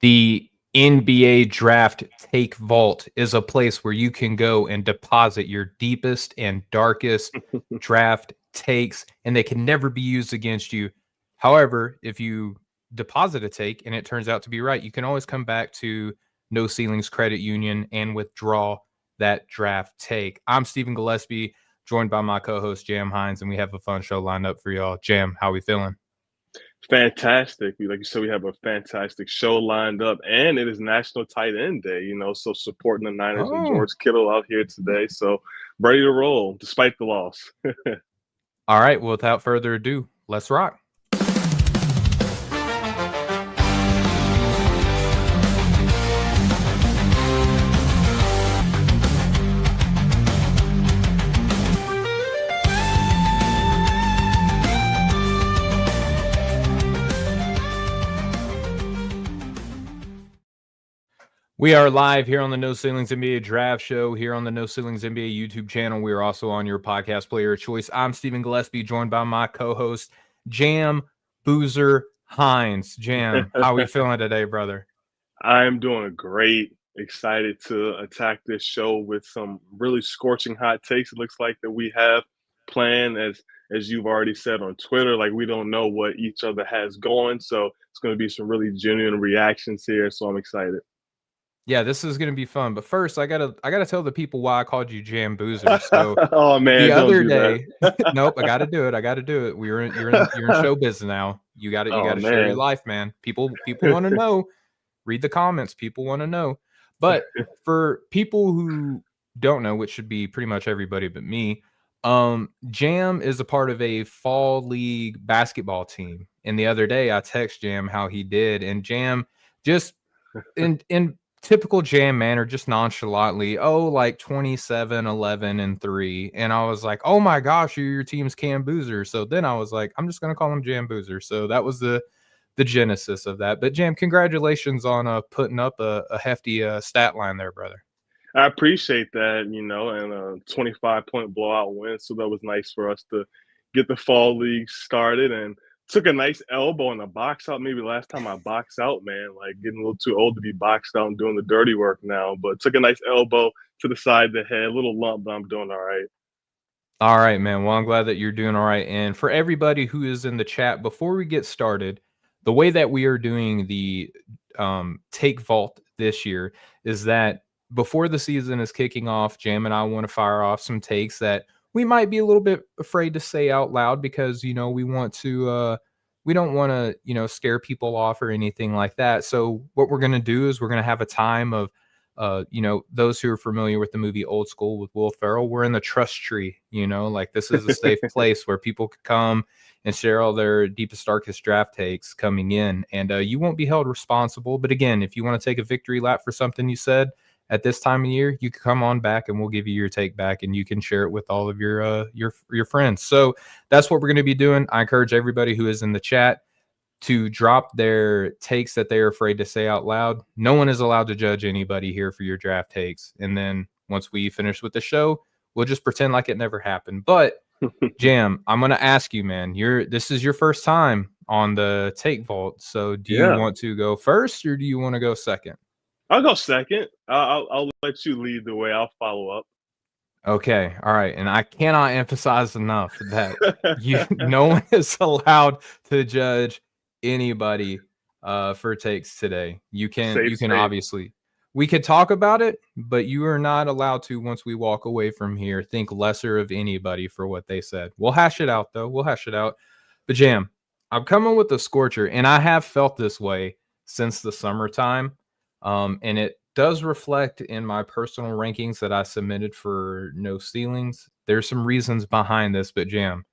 The NBA Draft Take Vault is a place where you can go and deposit your deepest and darkest draft takes, and they can never be used against you. However, if you deposit a take and it turns out to be right, you can always come back to No Ceilings Credit Union and withdraw that draft take. I'm Stephen Gillaspie, joined by my co-host Jam Hines, and we have a fun show lined up for y'all. Jam, how we feeling? Fantastic. Like you said, we have a fantastic show lined up, and it is National Tight End Day, so supporting the Niners and Oh, George Kittle out here today. So ready to roll despite the loss. all right. Well, without further ado, let's rock. We are live here on the No Ceilings NBA Draft Show, here on the No Ceilings NBA YouTube channel. We are also on your podcast player of choice. I'm Stephen Gillaspie, joined by my co-host, Jam Boozer Hines. Jam, how we feeling today, brother? I am doing great. Excited to attack this show with some really scorching hot takes. It looks like that we have planned, as you've already said on Twitter, like we don't know what each other has going. So it's going to be some really genuine reactions here. So I'm excited. Yeah, this is gonna be fun. But first, I gotta tell the people why I called you Jam Boozer. So Oh the man, don't other do that. day, nope, I gotta do it. I gotta do it. You're in show business now. You Oh gotta share your man. life, man. People want to know. Read the comments. People want to know. But for people who don't know, which should be pretty much everybody but me, Jam is a part of a fall league basketball team. And the other day I text Jam how he did, and Jam just in typical Jam manner, just nonchalantly, like 27, 11, and 3. And I was like, oh my gosh, your team's Cam Boozer. So then I was like, I'm just gonna call him Jam Boozer. So that was the genesis of that. But Jam, congratulations on putting up a hefty stat line there, brother. I appreciate that, and a 25-point blowout win. So that was nice for us to get the fall league started, and took a nice elbow in the box out. Maybe last time I boxed out, man, like getting a little too old to be boxed out and doing the dirty work now. But took a nice elbow to the side of the head, a little lump, but I'm doing all right. All right, man. Well, I'm glad that you're doing all right. And for everybody who is in the chat, before we get started, the way that we are doing the take vault this year is that before the season is kicking off, Jam and I want to fire off some takes that we might be a little bit afraid to say out loud because we want to we don't want to scare people off or anything like that. So what we're going to do is we're going to have a time of those who are familiar with the movie Old School with Will Ferrell, we're in the trust tree, like this is a safe place where people could come and share all their deepest, darkest draft takes coming in. And you won't be held responsible. But again, if you want to take a victory lap for something you said at this time of year, you can come on back and we'll give you your take back and you can share it with all of your friends. So that's what we're going to be doing. I encourage everybody who is in the chat to drop their takes that they're afraid to say out loud. No one is allowed to judge anybody here for your draft takes. And then once we finish with the show, we'll just pretend like it never happened. But Jam, I'm going to ask you, man, this is your first time on the take vault. So do you Yeah, want to go first or do you want to go second? I'll go second. I'll let you lead the way. I'll follow up. Okay. All right. And I cannot emphasize enough that no one is allowed to judge anybody for takes today. You can Safe space. obviously, we could talk about it, but you are not allowed to, once we walk away from here, think lesser of anybody for what they said. We'll hash it out though. We'll hash it out. But Jam, I'm coming with a scorcher, and I have felt this way since the summertime. And it does reflect in my personal rankings that I submitted for No Ceilings. There's some reasons behind this, but Jam,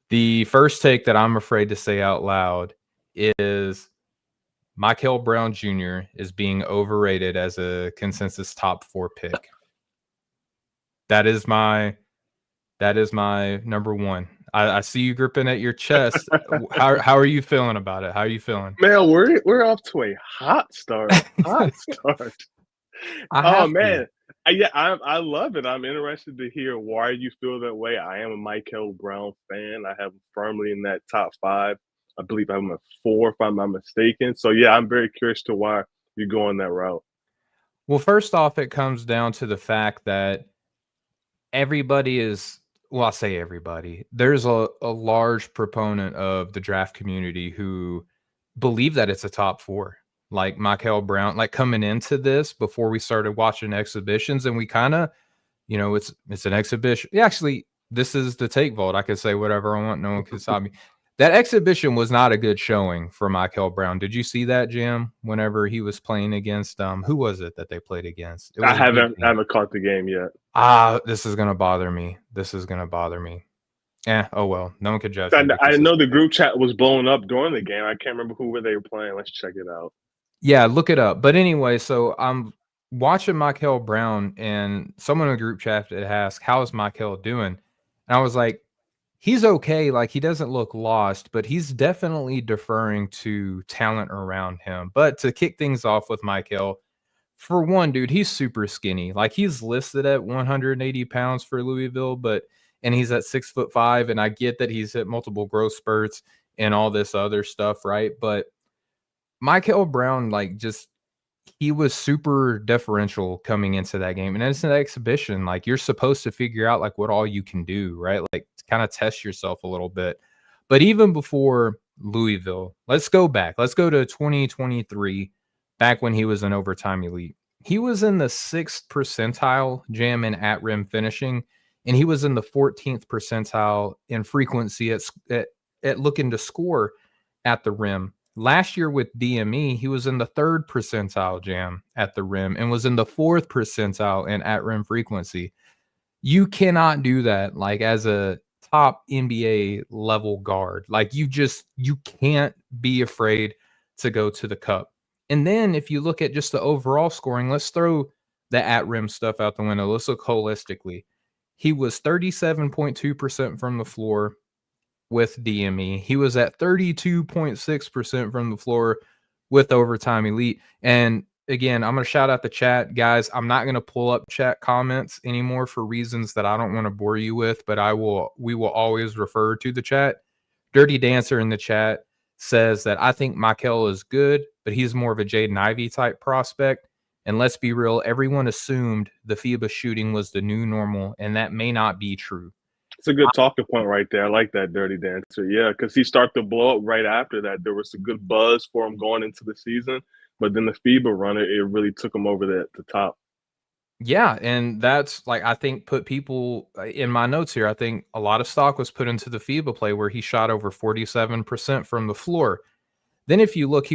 the first take that I'm afraid to say out loud is Mikel Brown Jr. is being overrated as a consensus top 4 pick. That is my number one. I see you gripping at your chest. How are you feeling about it? How are you feeling? Man, we're off to a hot start. Hot start. Oh man, I love it. I'm interested to hear why you feel that way. I am a Mikel Brown fan. I have him firmly in that top 5 I believe I'm at 4, if I'm not mistaken. So yeah, I'm very curious to why you're going that route. Well, first off, it comes down to the fact that everybody is, well, I say everybody. There's a large proponent of the draft community who believe that it's a top 4. Like Mikel Brown, like coming into this before we started watching exhibitions, and we kind of, it's an exhibition. Yeah, actually, this is the take vault. I could say whatever I want. No one can stop me. That exhibition was not a good showing for Mikel Brown. Did you see that, Jim? Whenever he was playing against who was it that they played against? It I was a good team. haven't caught the game yet. This is gonna bother me. This is gonna bother me. Oh well. No one could judge me. I because know the group chat was blowing up during the game. I can't remember who they were playing. Let's check it out. Yeah, look it up. But anyway, so I'm watching Mikel Brown, and someone in the group chat had asked, "How is Mikel doing?" And I was like, "He's okay. Like he doesn't look lost, but he's definitely deferring to talent around him." But to kick things off with Mikel, for one, dude, he's super skinny. Like he's listed at 180 pounds for Louisville, and he's at 6'5", and I get that he's hit multiple growth spurts and all this other stuff, right? But Mikel Brown, like, just he was super deferential coming into that game. And it's an exhibition. Like, you're supposed to figure out like what all you can do, right? Like kind of test yourself a little bit. But even before Louisville, let's go back. Let's go to 2023, back when he was an overtime elite. He was in the 6th percentile jam in at rim finishing, and he was in the 14th percentile in frequency at looking to score at the rim. Last year with DME, he was in the 3rd percentile jam at the rim and was in the 4th percentile in at rim frequency. You cannot do that like as a top NBA level guard. Like you can't be afraid to go to the cup. And then if you look at just the overall scoring, let's throw the at rim stuff out the window. Let's look holistically. He was 37.2% from the floor with DME. He was at 32.6% from the floor with overtime elite. And again, I'm going to shout out the chat, guys. I'm not going to pull up chat comments anymore for reasons that I don't want to bore you with, but we will always refer to the chat. Dirty Dancer in the chat says that I think Mikel is good, but he's more of a Jaden Ivey type prospect. And let's be real, everyone assumed the FIBA shooting was the new normal, and that may not be true. It's a good talking point right there. I like that, Dirty Dancer. Yeah, because he started to blow up right after that. There was a good buzz for him going into the season, but then the FIBA run, it really took him over the top. Yeah, and that's like I think put people in my notes here. I think a lot of stock was put into the FIBA play where he shot over 47% from the floor. Then if you look,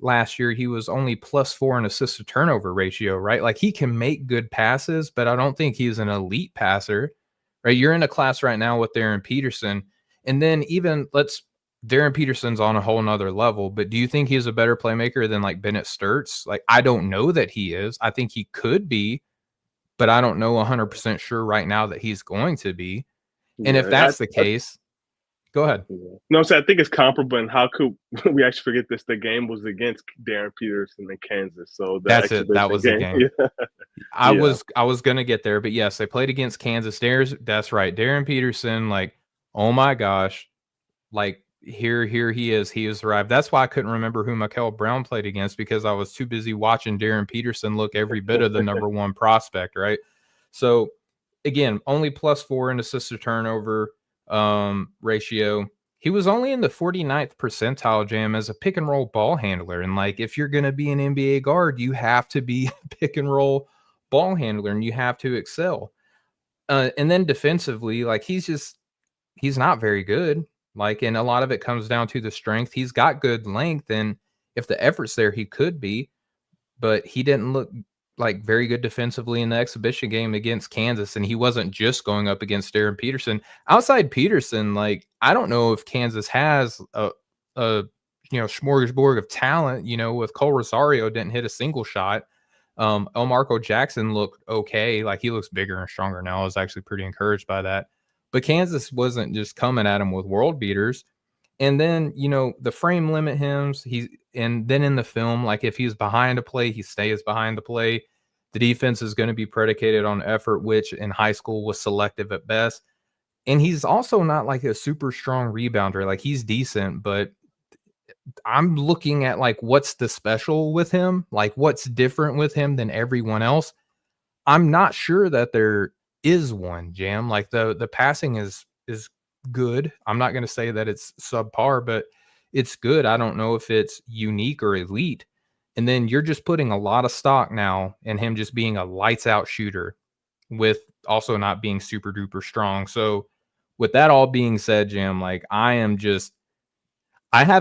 last year he was only +4 in assist to turnover ratio, right? Like he can make good passes, but I don't think he's an elite passer, right? You're in a class right now with Darren Peterson, and then Darren Peterson's on a whole nother level, but do you think he's a better playmaker than like Bennett Sturts? Like, I don't know that he is. I think he could be, but I don't know 100% sure right now that he's going to be. And if that's the case, go ahead. No, so I think it's comparable. And how could we actually forget this? The game was against Darren Peterson in Kansas. So that's it. That was the game. Yeah. I was gonna get there, but yes, they played against Kansas. That's right. Darren Peterson, like, oh my gosh, like here he is. He has arrived. That's why I couldn't remember who Mikel Brown played against, because I was too busy watching Darren Peterson look every bit of the number one prospect, right? So again, only +4 in assist to turnover ratio. He was only in the 49th percentile jam as a pick and roll ball handler. And like, if you're going to be an NBA guard, you have to be a pick and roll ball handler and you have to excel. And then defensively, like he's not very good. Like, and a lot of it comes down to the strength. He's got good length, and if the effort's there, he could be, but he didn't look like very good defensively in the exhibition game against Kansas. And he wasn't just going up against Darren Peterson. Outside Peterson, like, I don't know if Kansas has a smorgasbord of talent. With Cole Rosario didn't hit a single shot. Elmarco Jackson looked okay. Like, he looks bigger and stronger now. I was actually pretty encouraged by that. But Kansas wasn't just coming at him with world beaters. And then, the frame limit him. And then in the film, like, if he's behind a play, he stays behind the play. The defense is going to be predicated on effort, which in high school was selective at best. And he's also not like a super strong rebounder. Like he's decent, but I'm looking at like what's the special with him? Like what's different with him than everyone else? I'm not sure that there is one, Jam. Like the passing is good. I'm not going to say that it's subpar, but it's good. I don't know if it's unique or elite. And then you're just putting a lot of stock now in him just being a lights out shooter with also not being super duper strong. So with that all being said, Jam, like I have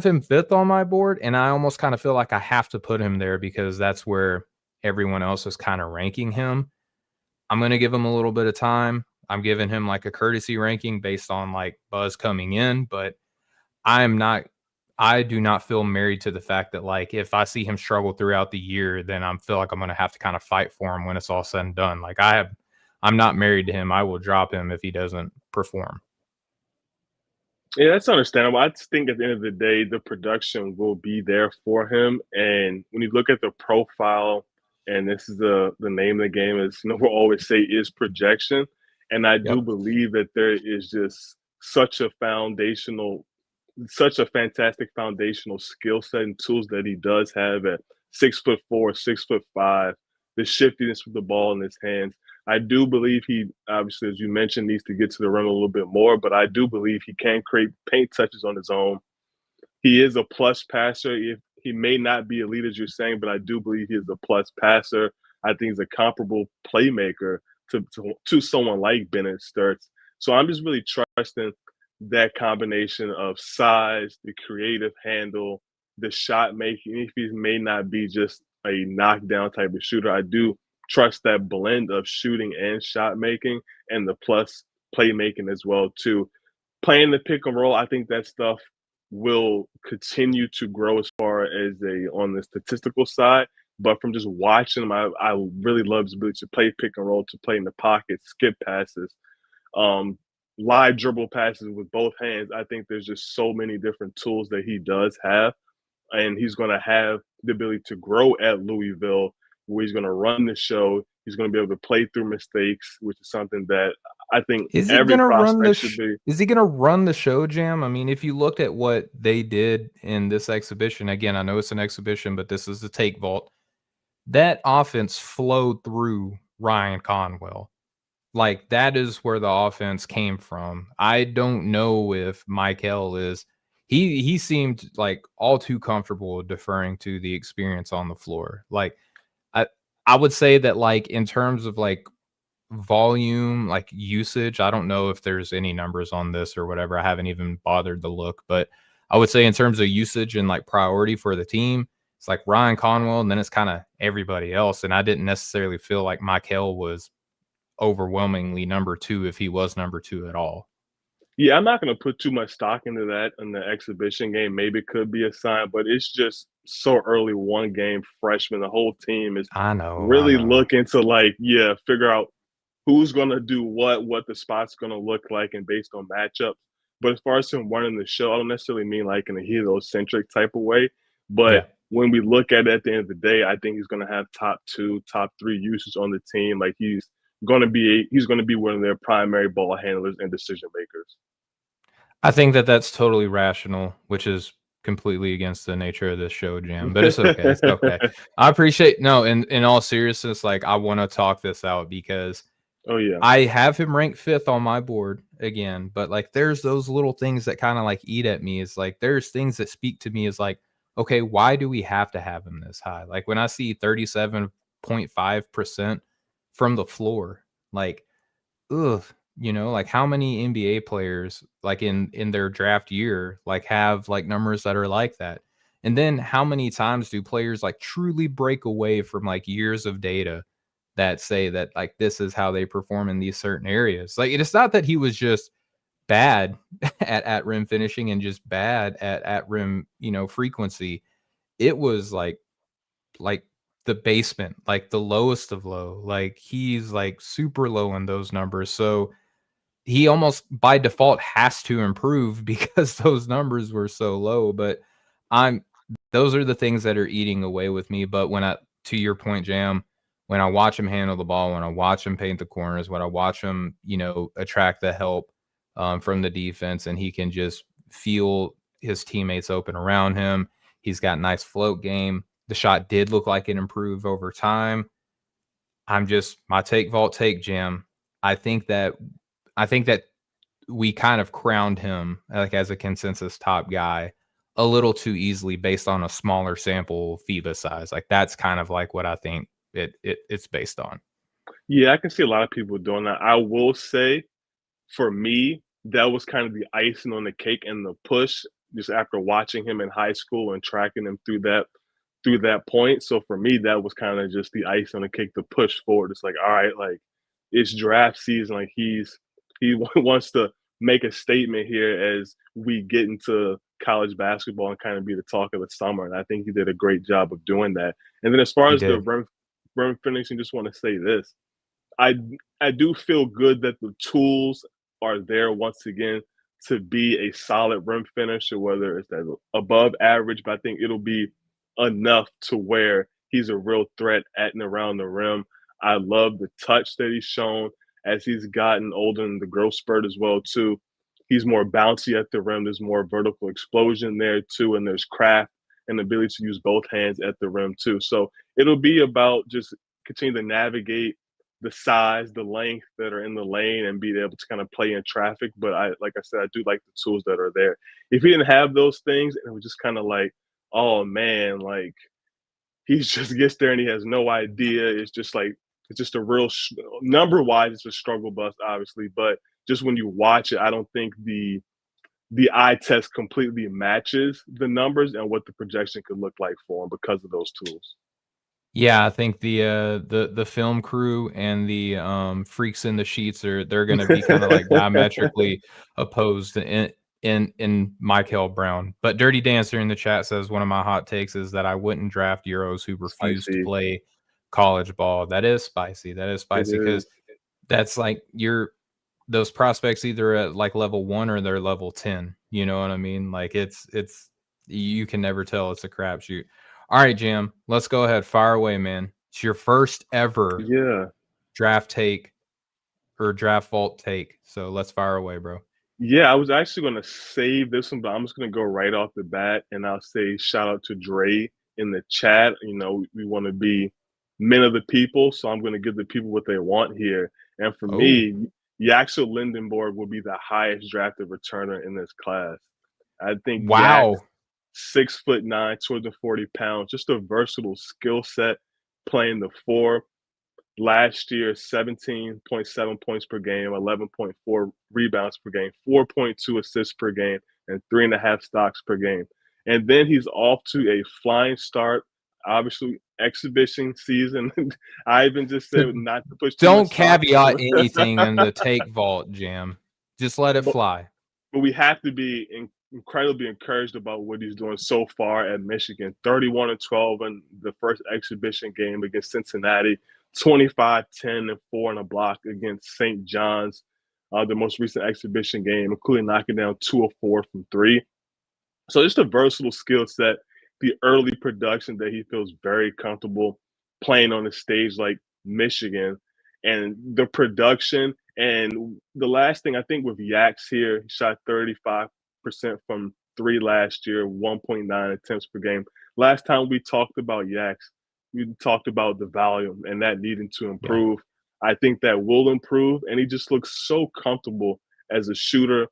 him 5th on my board, and I almost kind of feel like I have to put him there because that's where everyone else is kind of ranking him. I'm going to give him a little bit of time. I'm giving him like a courtesy ranking based on like buzz coming in, but I do not feel married to the fact that like if I see him struggle throughout the year, then I feel like I'm going to have to kind of fight for him when it's all said and done. Like I'm not married to him. I will drop him if he doesn't perform. Yeah, that's understandable. I just think at the end of the day, the production will be there for him. And when you look at the profile, and this is the name of the game, is we'll always say is projection. And I do Yep. believe that there is just such a fantastic foundational skill set and tools that he does have at 6'4", 6'5", the shiftiness with the ball in his hands. I do believe he, obviously, as you mentioned, needs to get to the rim a little bit more, but I do believe he can create paint touches on his own. He is a plus passer. If he may not be elite, as you're saying, but I do believe he is a plus passer. I think he's a comparable playmaker to someone like Bennett Sturts. So I'm just really trusting that combination of size, the creative handle, the shot making. If he may not be just a knockdown type of shooter, I do trust that blend of shooting and shot making, and the plus playmaking as well too. Playing the pick and roll, I think that stuff will continue to grow as far as on the statistical side. But from just watching him, I really love his ability to play pick and roll, to play in the pocket, skip passes, um, live dribble passes with both hands. I think there's just so many different tools that he does have, and he's going to have the ability to grow at Louisville, where he's going to run the show. He's going to be able to play through mistakes, which is something that I think Is he every gonna run prospect the should be. is he gonna run the show, Jam? I mean, if you looked at what they did in this exhibition, again, I know it's an exhibition, but this is the take vault. That offense flowed through Ryan Conwell. Like that is where the offense came from. I don't know if Mikel is he seemed like all too comfortable deferring to the experience on the floor. Like I I would say that like in terms of like volume, like usage, I don't know if there's any numbers on this or whatever. I haven't even bothered to look, but I would say in terms of usage and like priority for the team, it's like Ryan Conwell, and then it's kind of everybody else. And I didn't necessarily feel like Mikel was overwhelmingly number 2 if he was number 2 at all. Yeah, I'm not going to put too much stock into that in the exhibition game. Maybe it could be a sign, but it's just so early, one game freshman. The whole team is I really know. looking to figure out who's going to do what the spot's going to look like, and based on matchups. But as far as him running the show, I don't necessarily mean like in a hero-centric type of way. But Yeah. when we look at it at the end of the day, I think he's going to have top 2, top 3 usage on the team. Like he's going to be one of their primary ball handlers and decision makers. I think that that's totally rational, which is completely against the nature of this show, Jam. But it's okay. It's okay. I appreciate no. In all seriousness, like I want to talk this out because Oh yeah. I have him ranked 5th on my board again. But like, there's those little things that kind of like eat at me. Is like there's things that speak to me as like, okay, why do we have to have him this high? Like when I see 37.5% from the floor, like ugh, like how many NBA players like in their draft year like have like numbers that are like that? And then how many times do players like truly break away from like years of data that say that like this is how they perform in these certain areas? Like it's not that he was just bad at rim finishing and just bad at rim, frequency. It was like the basement, like the lowest of low. Like he's like super low in those numbers. So he almost by default has to improve because those numbers were so low. But I'm those are the things that are eating away with me. But to your point, Jam, when I watch him handle the ball, when I watch him paint the corners, when I watch him, attract the help, from the defense, and he can just feel his teammates open around him. He's got nice float game. The shot did look like it improved over time. My take vault take, Jam. I think that we kind of crowned him like as a consensus top guy a little too easily based on a smaller sample FIBA size. Like that's kind of like what I think it's based on. Yeah, I can see a lot of people doing that. I will say, for me, that was kind of the icing on the cake and the push just after watching him in high school and tracking him through that point. So for me, that was kind of just the ice on the cake to push forward. It's like, all right, like it's draft season. Like he wants to make a statement here as we get into college basketball and kind of be the talk of the summer. And I think he did a great job of doing that. And then as far He as the did. rim finishing, just want to say this. I I do feel good that the tools are there once again to be a solid rim finisher, whether it's that above average, but I think it'll be enough to where he's a real threat at and around the rim. I love the touch that he's shown as he's gotten older in the growth spurt as well too. He's more bouncy at the rim. There's more vertical explosion there too, and there's craft and the ability to use both hands at the rim too. So it'll be about just continue to navigate the size, the length that are in the lane and be able to kind of play in traffic. But like I said, I do like the tools that are there. If he didn't have those things, and it was just kind of like, oh man, like he just gets there and he has no idea. It's just like it's just a real number wise, it's a struggle bus, obviously. But just when you watch it, I don't think the eye test completely matches the numbers and what the projection could look like for him because of those tools. Yeah, I think the film crew and the freaks in the sheets they're gonna be kind of like diametrically opposed in Mikel Brown. But Dirty Dancer in the chat says one of my hot takes is that I wouldn't draft Euros who refuse to Spicy. play college ball. That is spicy. That is It spicy because is. that's like those prospects either at like level 1 or they're level 10. You know what I mean? Like it's you can never tell. It's a crapshoot. All right, Jam, let's go ahead. Fire away, man. It's your first ever Yeah. draft take or draft vault take. So let's fire away, bro. Yeah, I was actually gonna save this one, but I'm just gonna go right off the bat, and I'll say shout out to Dre in the chat. You know, we want to be men of the people, so I'm gonna give the people what they want here. And for Oh, me, Yaxel Lendeborg will be the highest drafted returner in this class. I think Yax, wow. 6'9", 240 pounds, just a versatile skill set, playing the four. Last year, 17.7 points per game, 11.4 rebounds per game, 4.2 assists per game, and 3.5 stocks per game. And then he's off to a flying start. Obviously, exhibition season. I even just said not to push too much Don't stock caveat into anything in the it. take vault, Jam. Just let it but fly. but we have to be incredibly encouraged about what he's doing so far at Michigan. 31-12 in the first exhibition game against Cincinnati, 25, 10, and 4 in a block against St. John's, the most recent exhibition game, including knocking down 2 of 4 from three. So just a versatile skill set, the early production that he feels very comfortable playing on a stage like Michigan, and the production. And the last thing I think with Yax here, he shot 35% from three last year, 1.9 attempts per game. Last time we talked about Yax, we talked about the volume and that needing to Yeah. improve. I think that will improve, and he just looks so comfortable as a shooter.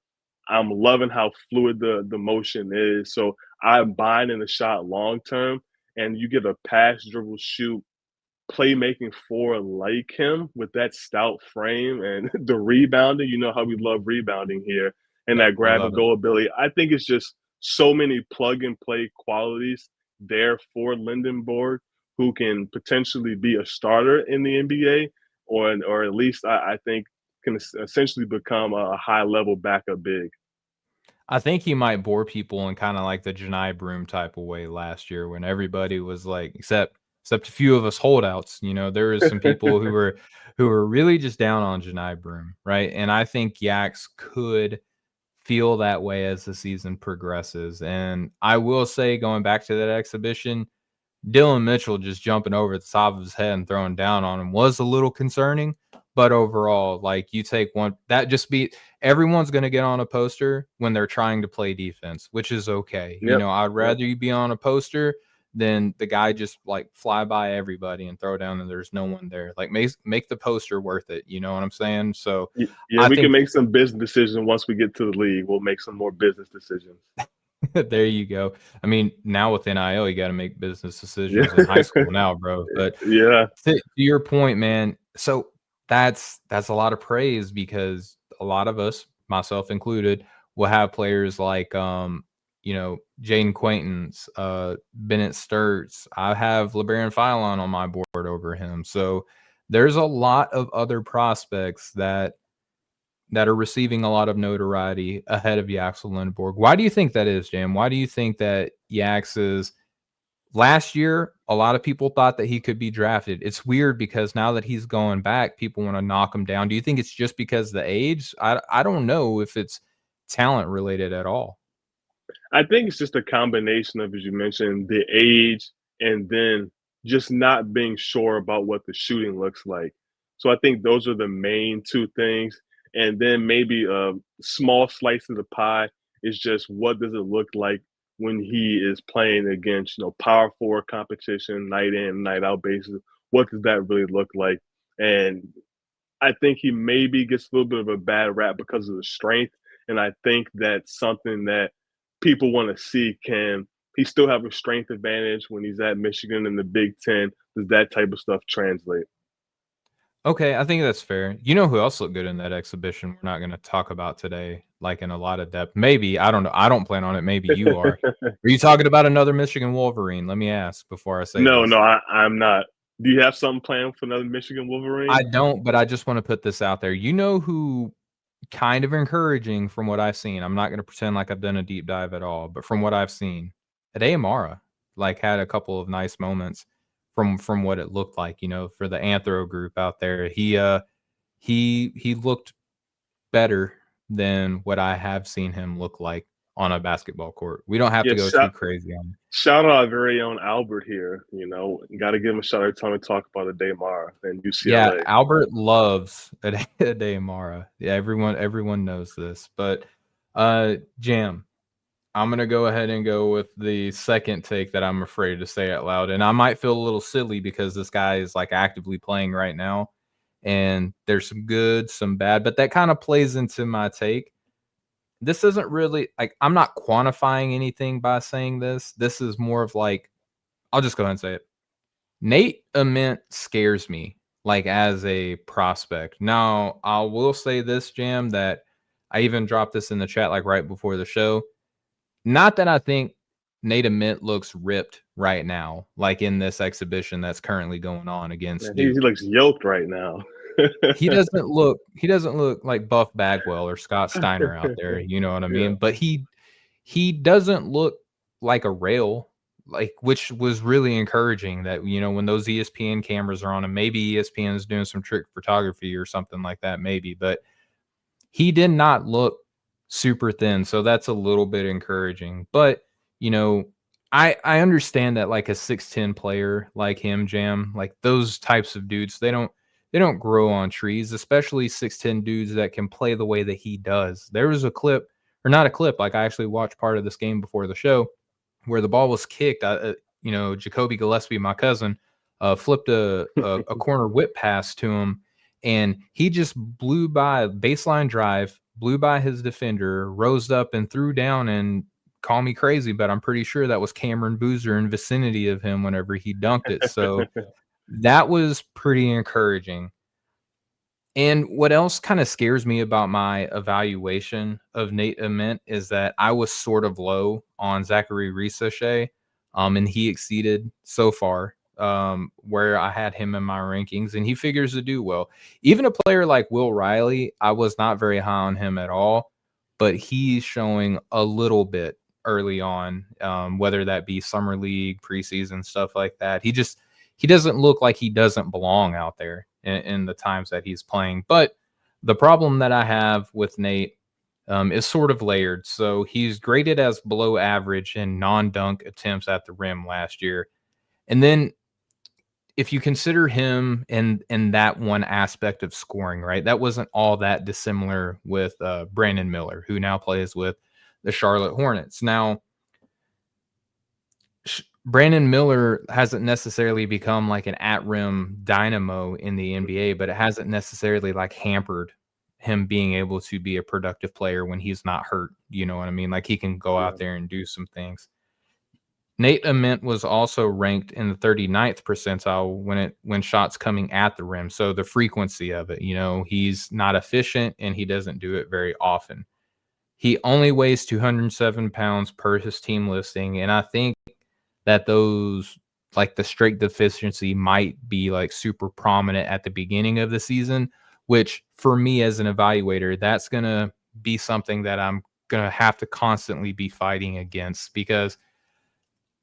I'm loving how fluid the motion is. So I'm buying in the shot long term, and you get a pass, dribble, shoot, playmaking four like him with that stout frame and the rebounding. You know how we love rebounding here, and Yep, that we grab love and it. go ability. I think it's just so many plug and play qualities there for Lindenborg, who can potentially be a starter in the NBA, or at least I think can essentially become a high level backup big. I think he might bore people in kind of like the Janai Broom type of way last year when everybody was like, except a few of us holdouts, there was some people who were really just down on Janai Broom, right? And I think Yax could feel that way as the season progresses. And I will say, going back to that exhibition, Dylan Mitchell just jumping over the top of his head and throwing down on him was a little concerning. But overall, like, you take one, that just be, everyone's going to get on a poster when they're trying to play defense, which is okay. Yep. I'd rather you be on a poster than the guy just like fly by everybody and throw down and there's no one there. Like, make the poster worth it. You know what I'm saying? So Yeah, I we can think make some business decisions once we get to the league. We'll make some more business decisions. there you go. I mean, now with NIL, you got to make business Yeah. decisions in high school now, bro. But Yeah. to your point, man, so that's a lot of praise because a lot of us, myself included, will have players like Jaden Quaintance, Bennett Sturts. I have LeBaron Philon on my board over him. So there's a lot of other prospects that are receiving a lot of notoriety ahead of Yaxel Lendeborg. Why do you think that is, Jam? Why do you think that Yax is? Last year, a lot of people thought that he could be drafted. It's weird because now that he's going back, people want to knock him down. Do you think it's just because of the age? I don't know if it's talent related at all. I think it's just a combination of, as you mentioned, the age and then just not being sure about what the shooting looks like. So I think those are the main two things. And then maybe a small slice of the pie is just what does it look like when he is playing against, power forward competition, night in, night out basis. What does that really look like? And I think he maybe gets a little bit of a bad rap because of the strength. And I think that's something that people want to see. Can he still have a strength advantage when he's at Michigan in the Big Ten? Does that type of stuff translate? Okay, I think that's fair. You know who else looked good in that exhibition? We're not going to talk about today, like in a lot of depth. Maybe, I don't know. I don't plan on it. Maybe you are. Are you talking about another Michigan Wolverine? Let me ask before I say No, this. no, I'm not. Do you have something planned for another Michigan Wolverine? I don't, but I just want to put this out there. You know who kind of encouraging from what I've seen. I'm not going to pretend like I've done a deep dive at all, but from what I've seen, Ade Amara like had a couple of nice moments from what it looked like, for the Anthro group out there. He looked better than what I have seen him look like on a basketball court. We don't have to Yeah, go too crazy on it. shout out our very own Albert here. Got to give him a shout out every time we talk about a Daymar and Yeah, UCLA. Albert loves Ade Amara. Yeah, everyone knows this. But Jam, I'm gonna go ahead and go with the second take that I'm afraid to say out loud. And I might feel a little silly because this guy is like actively playing right now. And there's some good, some bad, but that kind of plays into my take. This isn't really like, I'm not quantifying anything by saying this. This is more of like, I'll just go ahead and say it. Nate Ament scares me, like, as a prospect. Now, I will say this, Jam, that I even dropped this in the chat like right before the show. Not that I think Nate Ament looks ripped right now, like in this exhibition that's currently going on against Man, he Duke. looks yoked right now. He doesn't look like Buff Bagwell or Scott Steiner out there, you know what I Yeah. mean? But he doesn't look like a rail, like, which was really encouraging that, when those ESPN cameras are on him, maybe ESPN is doing some trick photography or something like that, maybe, but he did not look super thin. So that's a little bit encouraging. But, I understand that like a 6'10" player like him, Jam, like those types of dudes, they don't grow on trees, especially 6'10" dudes that can play the way that he does. There was a clip, or not a clip, like I actually watched part of this game before the show where the ball was kicked. Jacoby Gillespie, my cousin, flipped a corner whip pass to him, and he just blew by baseline drive, blew by his defender, rose up and threw down, and call me crazy, but I'm pretty sure that was Cameron Boozer in vicinity of him whenever he dunked it. So that was pretty encouraging. And what else kind of scares me about my evaluation of Nate Ament is that I was sort of low on Zachary Risochet, and he exceeded so far where I had him in my rankings, and he figures to do well. Even a player like Will Riley, I was not very high on him at all, but he's showing a little bit early on, whether that be summer league, preseason, stuff like that. He doesn't look like he doesn't belong out there in the times that he's playing. But the problem that I have with Nate is sort of layered. So he's graded as below average in non-dunk attempts at the rim last year. And then if you consider him in that one aspect of scoring, right, that wasn't all that dissimilar with Brandon Miller, who now plays with the Charlotte Hornets. Now, Brandon Miller hasn't necessarily become like an at-rim dynamo in the NBA, but it hasn't necessarily like hampered him being able to be a productive player when he's not hurt. You know what I mean? Like he can go out there and do some things. Nate Ament was also ranked in the 39th percentile when shots coming at the rim. So the frequency of it, he's not efficient and he doesn't do it very often. He only weighs 207 pounds per his team listing. And I think that those, like the strength deficiency might be like super prominent at the beginning of the season, which for me as an evaluator, that's going to be something that I'm going to have to constantly be fighting against, because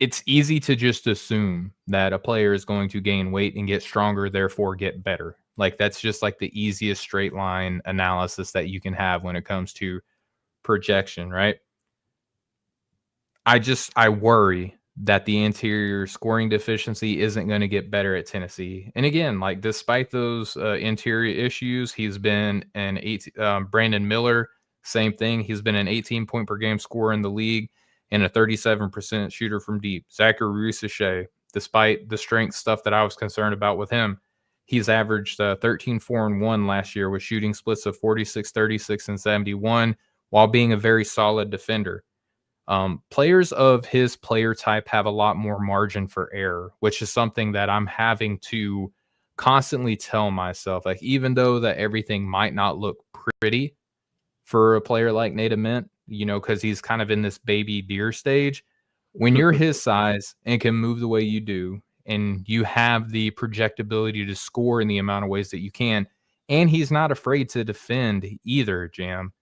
it's easy to just assume that a player is going to gain weight and get stronger, therefore get better. Like that's just like the easiest straight line analysis that you can have when it comes to projection, right? I worry that the interior scoring deficiency isn't going to get better at Tennessee. And again, like despite those interior issues, he's been Brandon Miller, same thing. He's been an 18 point per game scorer in the league and a 37% shooter from deep. Zachary Russachet, despite the strength stuff that I was concerned about with him, he's averaged 13, 4, and 1 last year with shooting splits of 46, 36, and 71 while being a very solid defender. Players of his player type have a lot more margin for error, which is something that I'm having to constantly tell myself. Like, even though that everything might not look pretty for a player like Nate Ament, because he's kind of in this baby deer stage, when you're his size and can move the way you do, and you have the projectability to score in the amount of ways that you can, and he's not afraid to defend either, Jam.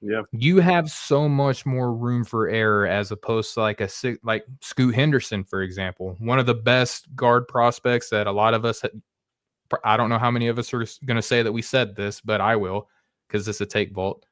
Yeah. You have so much more room for error as opposed to like Scoot Henderson, for example, one of the best guard prospects that a lot of us, I don't know how many of us are going to say that we said this, but I will, because it's a take vault.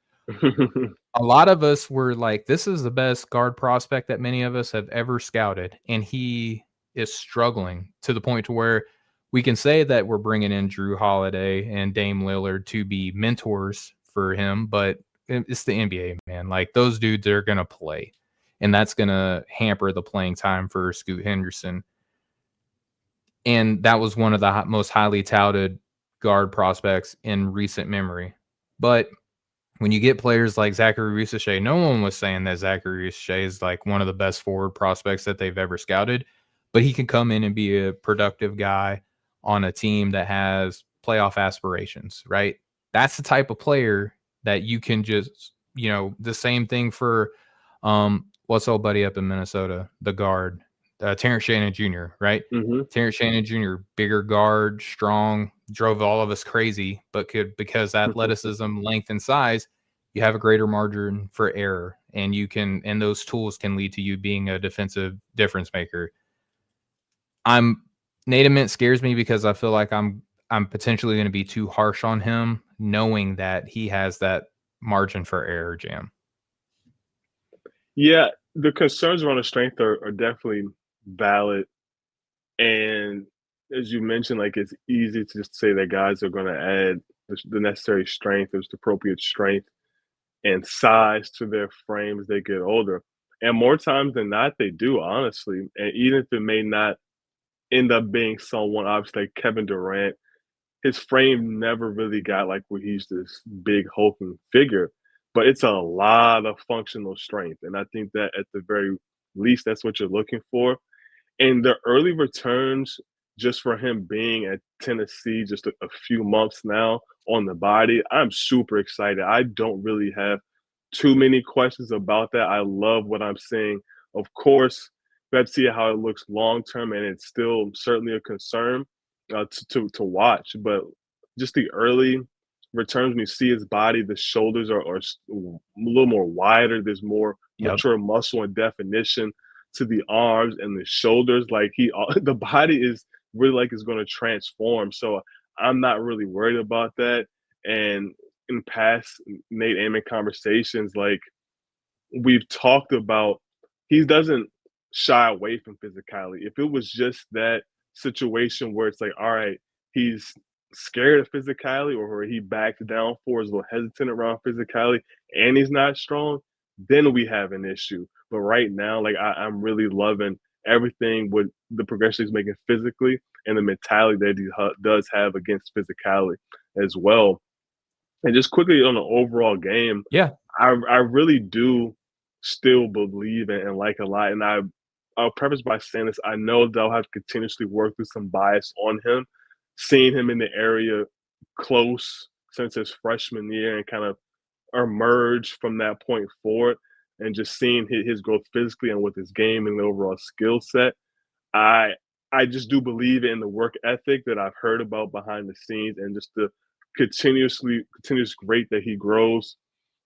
A lot of us were like, this is the best guard prospect that many of us have ever scouted. And he is struggling to the point to where we can say that we're bringing in Drew Holiday and Dame Lillard to be mentors for him, but it's the NBA, man. Like those dudes are going to play, and that's going to hamper the playing time for Scoot Henderson. And that was one of the most highly touted guard prospects in recent memory. But when you get players like Zachary Russachet, no one was saying that Zachary Russachet is like one of the best forward prospects that they've ever scouted, but he can come in and be a productive guy on a team that has playoff aspirations, right? That's the type of player that you can just, the same thing for what's old buddy up in Minnesota, the guard, Terrence Shannon Jr., right? Mm-hmm. Terrence Shannon Jr., bigger guard, strong, drove all of us crazy, but because athleticism, length, and size, you have a greater margin for error, and and those tools can lead to you being a defensive difference maker. Nate Ament scares me because I feel like I'm potentially going to be too harsh on him, knowing that he has that margin for error, Jam. Yeah, the concerns around the strength are definitely valid. And as you mentioned, like it's easy to just say that guys are going to add the necessary strength, there's the appropriate strength and size to their frame as they get older. And more times than not, they do, honestly. And even if it may not end up being someone, obviously, like Kevin Durant, his frame never really got like where he's this big hulking figure, but it's a lot of functional strength. And I think that at the very least, that's what you're looking for. And the early returns, just for him being at Tennessee just a few months now on the body, I'm super excited. I don't really have too many questions about that. I love what I'm seeing. Of course, we have to see how it looks long term, and it's still certainly a concern to watch. But just the early returns, when you see his body, the shoulders are a little more wider. There's more mature muscle and definition to the arms and the shoulders. Like the body is really like is going to transform. So I'm not really worried about that. And in past Nate Ament conversations, like we've talked about, he doesn't shy away from physicality. If it was just that situation where it's like, all right, he's scared of physicality or he backs down for is a little hesitant around physicality and he's not strong, then we have an issue. But right now, like I'm really loving everything with the progression he's making physically and the mentality that he does have against physicality as well. And just quickly on the overall game, Yeah. I really do still believe and like a lot. And I'll preface by saying this: I know they'll have to continuously work through some bias on him, seeing him in the area close since his freshman year and kind of emerge from that point forward, and just seeing his growth physically and with his game and the overall skill set. I I just do believe in the work ethic that I've heard about behind the scenes and just the continuous rate that he grows.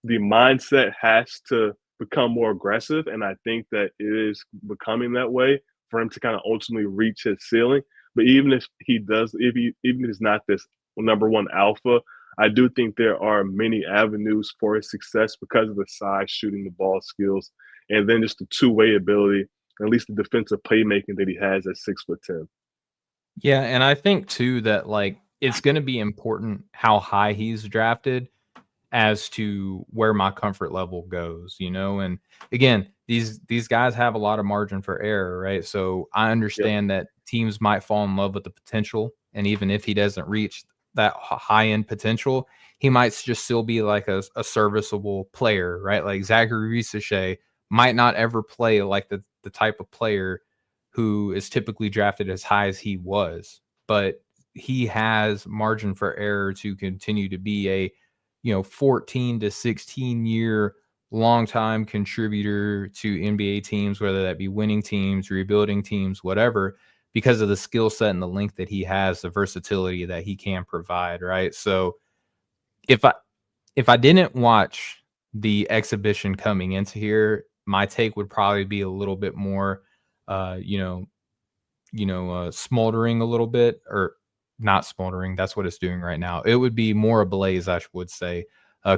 The mindset has to become more aggressive, and I think that it is becoming that way for him to kind of ultimately reach his ceiling. But even if he does, even if he's not this number one alpha, I do think there are many avenues for his success because of the size, shooting the ball skills, and then just the two-way ability, at least the defensive playmaking that he has at 6'10". Yeah, and I think too that like it's going to be important how high he's drafted as to where my comfort level goes, you know? And again, these guys have a lot of margin for error, right? So I Yep. understand that teams might fall in love with the potential, and even if he doesn't reach that high end potential, he might just still be like a serviceable player, right? Like Zachary Risache might not ever play like the type of player who is typically drafted as high as he was, but he has margin for error to continue to be a 14 to 16 year long-time contributor to NBA teams, whether that be winning teams, rebuilding teams, whatever, because of the skill set and the length that he has, the versatility that he can provide, right? So if I if I didn't watch the exhibition coming into here, my take would probably be a little bit more uh, you know, smoldering a little bit, or not smoldering. That's what it's doing right now. It would be more ablaze, I would say,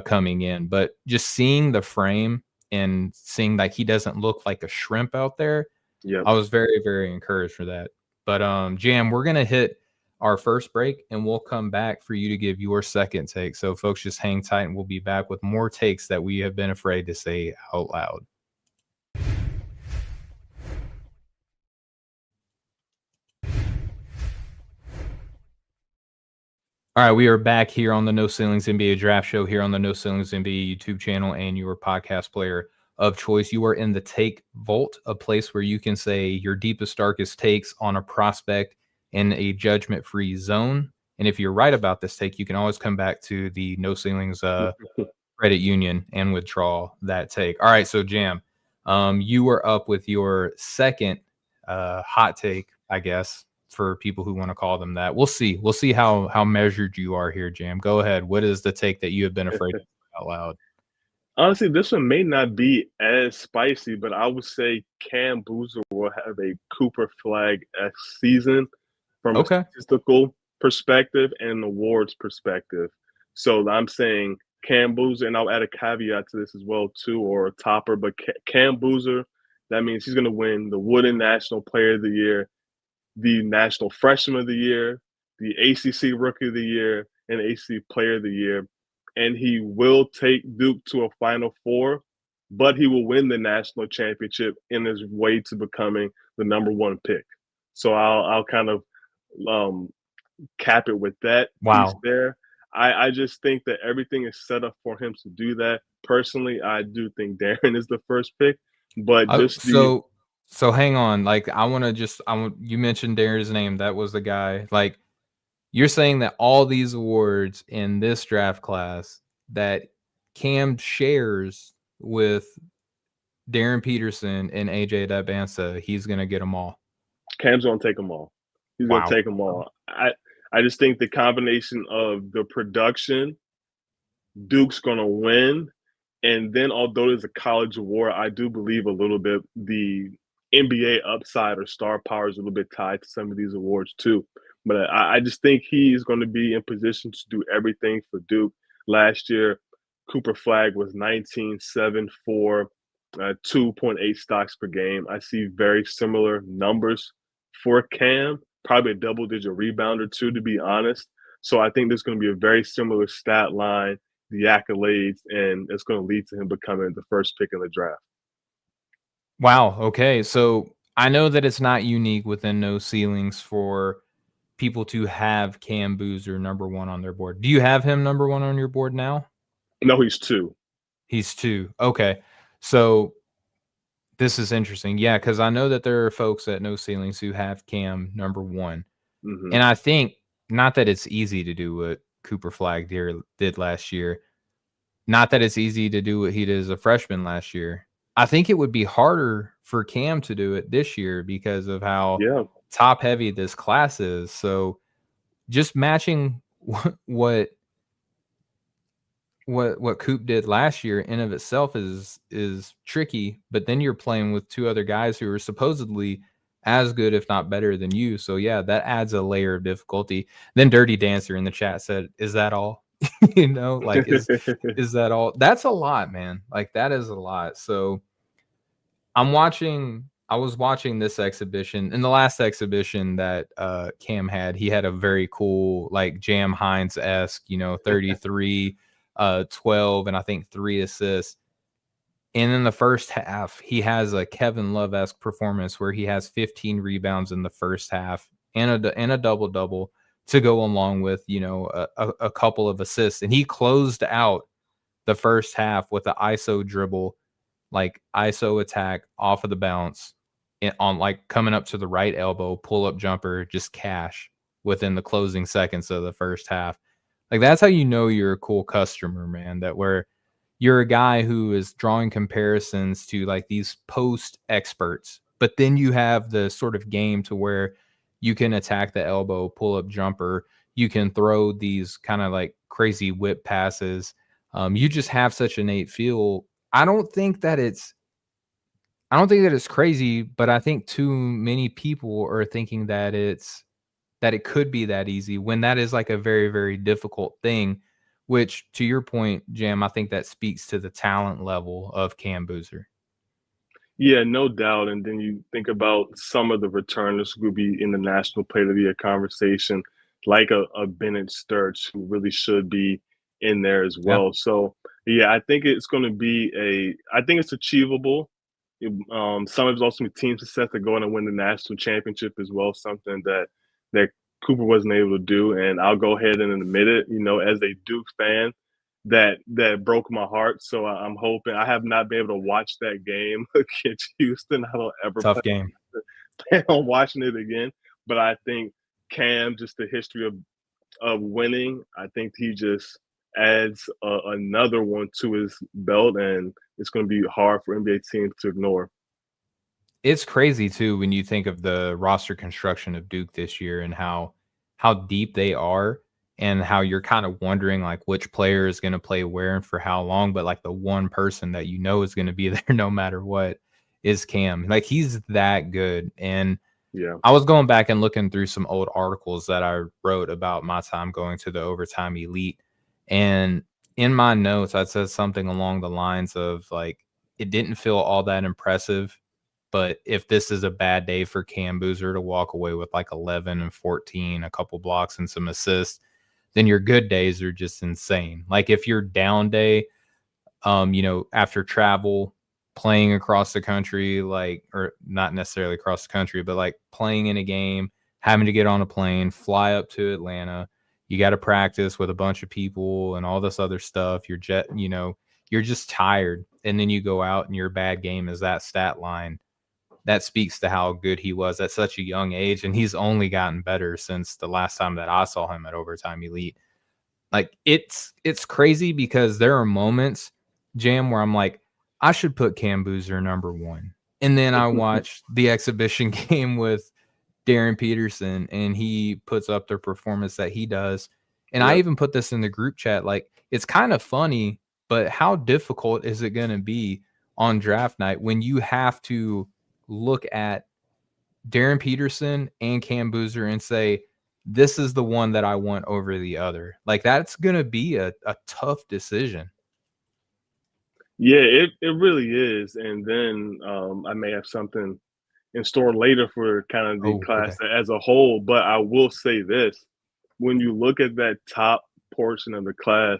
coming in. But just seeing the frame and seeing like he doesn't look like a shrimp out there, Yep. I was very, very encouraged for that. But Jam, we're gonna hit our first break and we'll come back for you to give your second take. So folks, just hang tight and we'll be back with more takes that we have been afraid to say out loud. All right, we are back here on the No Ceilings NBA Draft Show here on the No Ceilings NBA YouTube channel and your podcast player of choice. You are in the Take Vault, a place where you can say your deepest, darkest takes on a prospect in a judgment-free zone. And if you're right about this take, you can always come back to the No Ceilings credit union and withdraw that take. All right, so Jam, you were up with your second hot take, I guess, for people who want to call them that. We'll see. We'll see how measured you are here, Jam. Go ahead. What is the take that you have been afraid to say out loud? Honestly, this one may not be as spicy, but I would say Cam Boozer will have a Cooper Flag-esque season from a Okay. statistical perspective and an awards perspective. So I'm saying Cam Boozer, and I'll add a caveat to this as well too, or a topper. But Cam Boozer, that means he's going to win the Wooden National Player of the Year, the National Freshman of the Year, the ACC Rookie of the Year, and ACC Player of the Year. And he will take Duke to a Final Four, but he will win the national championship in his way to becoming the number one pick. So I'll kind of um, cap it with that piece Wow. there. I just think that everything is set up for him to do that. Personally, I do think Darren is the first pick, but Uh, just the so so hang on. Like I want you mentioned Darren's name. That was the guy. Like you're saying that all these awards in this draft class that Cam shares with Darren Peterson and AJ Dabansa, he's gonna get them all. Cam's gonna take them all. He's gonna Wow. take them all. I just think the combination of the production, Duke's gonna win, and then although it's a college award, I do believe a little bit the NBA upside or star power is a little bit tied to some of these awards too. But I just think he's going to be in position to do everything for Duke. Last year, Cooper Flag was 19, 7, 4, 2.8 stocks per game. I see very similar numbers for Cam, probably a double-digit rebound or two, to be honest. So I think there's going to be a very similar stat line, the accolades, and it's going to lead to him becoming the first pick in the draft. Wow. Okay. So I know that it's not unique within No Ceilings for people to have Cam Boozer number one on their board. Do you have him number one on your board now? No, he's two. He's two. Okay. So this is interesting. Yeah, because I know that there are folks at No Ceilings who have Cam number one. Hmm. And I think not that it's easy to do what Cooper Flagg did last year. Not that it's easy to do what he did as a freshman last year. I think it would be harder for Cam to do it this year because of how Yeah. top heavy this class is. So just matching what Coop did last year in of itself is tricky, but then you're playing with two other guys who are supposedly as good, if not better than you. So yeah, that adds a layer of difficulty. Then Dirty Dancer in the chat said, "Is that all?" Like is that all? That's a lot, man. Like that is a lot. So I was watching this exhibition. In the last exhibition that Cam had, he had a very cool like Jam Hines-esque, 33, 12, and I think 3 assists. And in the first half, he has a Kevin Love-esque performance where he has 15 rebounds in the first half and a double-double to go along with, a couple of assists. And he closed out the first half with an ISO dribble, like ISO attack off of the bounce on like coming up to the right elbow, pull up jumper, just cash within the closing seconds of the first half. Like that's how you know you're a cool customer, man, that where you're a guy who is drawing comparisons to like these post experts, but then you have the sort of game to where you can attack the elbow, pull up jumper, you can throw these kind of like crazy whip passes. You just have such innate feel. I don't think that it's crazy, but I think too many people are thinking that it could be that easy when that is like a very, very difficult thing, which to your point, Jam, I think that speaks to the talent level of Cam Boozer. Yeah, no doubt. And then you think about some of the returners who will be in the National Player of the Year conversation, like a Bennett Sturts, who really should be in there as Yeah. well. So, yeah, I think it's going to be I think it's achievable. Some of it's also team success to go in and win the national championship as well, something that Cooper wasn't able to do. And I'll go ahead and admit it, as a Duke fan, that broke my heart. So I'm hoping I have not been able to watch that game against Houston. I don't ever Tough game. plan on watching it again. But I think Cam, just the history of winning, I think he just adds another one to his belt, and it's going to be hard for NBA teams to ignore. It's crazy too when you think of the roster construction of Duke this year and how deep they are and how you're kind of wondering like which player is going to play where and for how long, but like the one person that is going to be there no matter what is Cam. Like he's that good. And Yeah. I was going back and looking through some old articles that I wrote about my time going to the overtime elite. And in my notes, I said something along the lines of like, it didn't feel all that impressive. But if this is a bad day for Cam Boozer to walk away with like 11 and 14, a couple blocks and some assists, then your good days are just insane. Like if your down day, after travel, playing across the country, like, or not necessarily across the country, but like playing in a game, having to get on a plane, fly up to Atlanta, you got to practice with a bunch of people and all this other stuff. You're just tired. And then you go out and your bad game is that stat line. That speaks to how good he was at such a young age. And he's only gotten better since the last time that I saw him at Overtime Elite. Like it's crazy because there are moments, Jam, where I'm like, I should put Cam Boozer number one. And then I watch the exhibition game with Darren Peterson and he puts up the performance that he does. And I Yep. even put this in the group chat. Like it's kind of funny, but how difficult is it going to be on draft night when you have to look at Darren Peterson and Cam Boozer and say, this is the one that I want over the other? Like that's going to be a tough decision. Yeah, it really is. And then I may have something in store later for kind of the Oh, class okay. as a whole. But I will say this: when you look at that top portion of the class,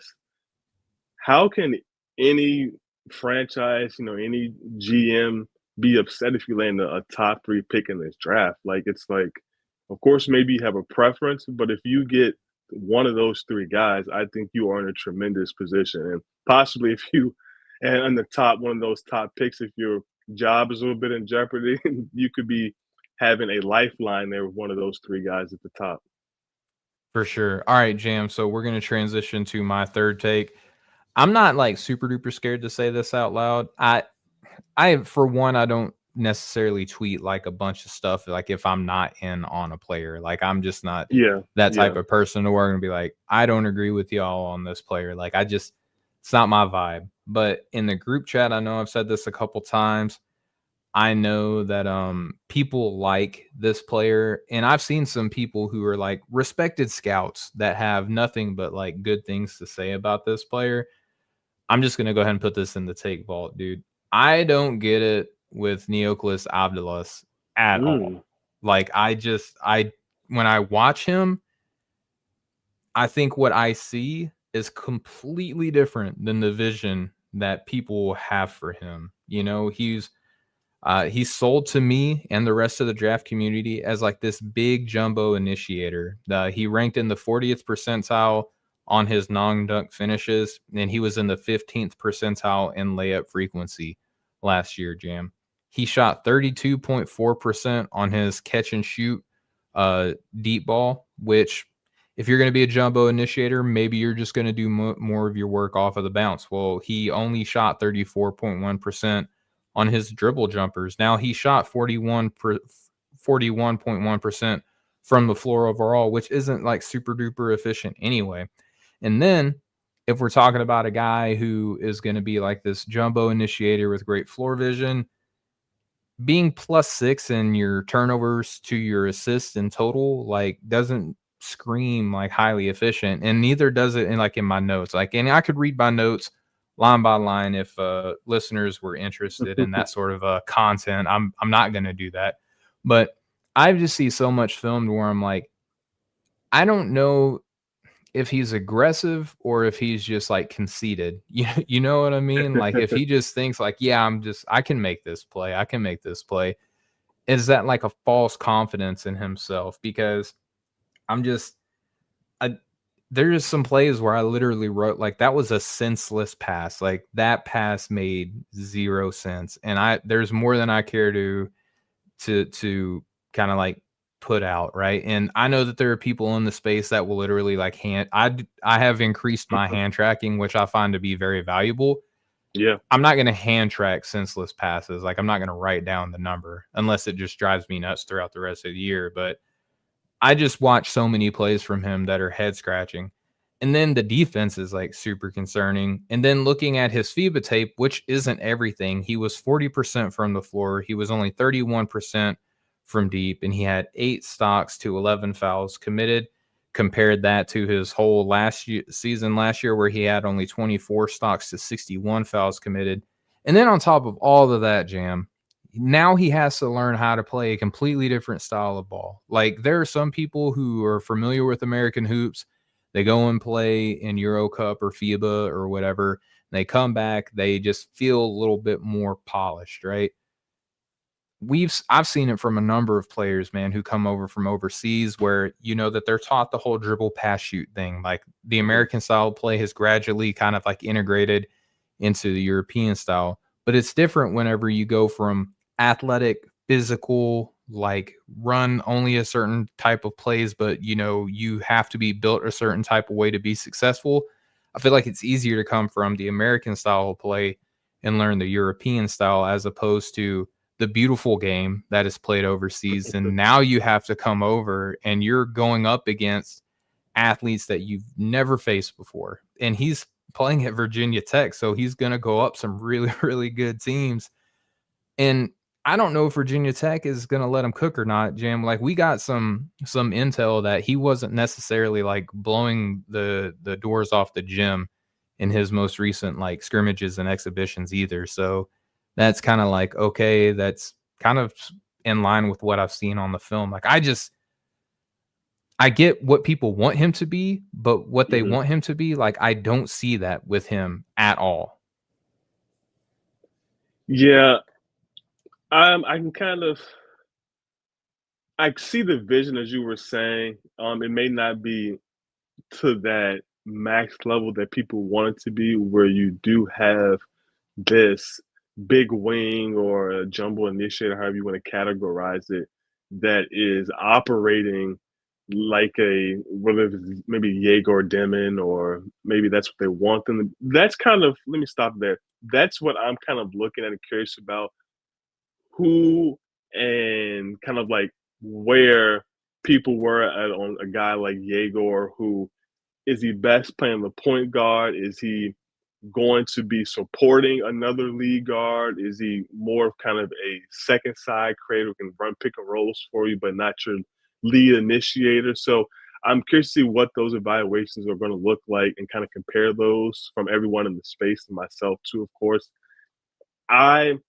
how can any franchise, any GM be upset if you land a top three pick in this draft? Like, it's like, of course, maybe you have a preference, but if you get one of those three guys, I think you are in a tremendous position. And possibly if you, and on the top, one of those top picks, if your job is a little bit in jeopardy, you could be having a lifeline there with one of those three guys at the top. For sure. All right, Jam. So we're gonna transition to my third take. I'm not like super duper scared to say this out loud. I for one, I don't necessarily tweet like a bunch of stuff like if I'm not in on a player. Like I'm just not Yeah, that type yeah. of person to where I'm gonna be like, I don't agree with y'all on this player. Like I just it's not my vibe. But in the group chat, I know I've said this a couple times. I know that people like this player, and I've seen some people who are like respected scouts that have nothing but like good things to say about this player. I'm just gonna go ahead and put this in the take vault, dude. I don't get it with Neoklis Avdalas at Mm. all. Like I when I watch him, I think what I see is completely different than the vision that people have for him. You know, he's sold to me and the rest of the draft community as like this big jumbo initiator. He ranked in the 40th percentile on his non-dunk finishes, and he was in the 15th percentile in layup frequency last year, Jam. He shot 32.4% on his catch and shoot deep ball, which if you're going to be a jumbo initiator, maybe you're just going to do more of your work off of the bounce. Well, he only shot 34.1% on his dribble jumpers. Now he shot 41.1% from the floor overall, which isn't like super duper efficient anyway. And then if we're talking about a guy who is going to be like this jumbo initiator with great floor vision, being +6 in your turnovers to your assists in total, like doesn't scream like highly efficient, and neither does it in my notes. Like, and I could read my notes line by line if listeners were interested in that sort of content. I'm not going to do that, but I just see so much filmed where I'm like, I don't know if he's aggressive or if he's just like conceited. You know what I mean? Like if he just thinks like, yeah, I can make this play. I can make this play. Is that like a false confidence in himself? Because I'm just I there's some plays where I literally wrote like that was a senseless pass. Like that pass made zero sense. And there's more than I care to kind of like put out, right? And I know that there are people in the space that will literally like I have increased my hand tracking, which I find to be very valuable. Yeah. I'm not going to hand track senseless passes. Like I'm not going to write down the number unless it just drives me nuts throughout the rest of the year. But I just watch so many plays from him that are head scratching. And then the defense is like super concerning. And then looking at his FIBA tape, which isn't everything, he was 40% from the floor. He was only 31% from deep, and he had 8 stocks to 11 fouls committed. Compared that to his whole season last year, where he had only 24 stocks to 61 fouls committed. And then on top of all of that, Jam, now he has to learn how to play a completely different style of ball. Like there are some people who are familiar with American hoops. They go and play in Euro Cup or FIBA or whatever. And they come back, they just feel a little bit more polished, right? I've seen it from a number of players, man, who come over from overseas where you know that they're taught the whole dribble pass shoot thing. Like the American style of play has gradually kind of like integrated into the European style. But it's different whenever you go from athletic, physical, like run only a certain type of plays, but you know, you have to be built a certain type of way to be successful. I feel like it's easier to come from the American style of play and learn the European style as opposed to the beautiful game that is played overseas. And now you have to come over and you're going up against athletes that you've never faced before. And he's playing at Virginia Tech, so he's going to go up some really, really good teams. And I don't know if Virginia Tech is going to let him cook or not, Jim. Like we got some intel that he wasn't necessarily like blowing the doors off the gym in his most recent like scrimmages and exhibitions either. So that's kind of like, okay, that's kind of in line with what I've seen on the film. Like I get what people want him to be, but what they Mhm. want him to be, like I don't see that with him at all. Yeah, I can kind of I see the vision as you were saying. It may not be to that max level that people want it to be, where you do have this big wing or a jumbo initiator, however you want to categorize it, that is operating like a whether it's maybe Yegor Demon or maybe that's what they want them to. That's kind of let me stop there. That's what I'm kind of looking at and curious about who and kind of like where people were at on a guy like Yegor who is he best playing the point guard? Is he going to be supporting another lead guard? Is he more of kind of a second side creator who can run pick and rolls for you, but not your lead initiator? So I'm curious to see what those evaluations are going to look like and kind of compare those from everyone in the space and myself too, of course. I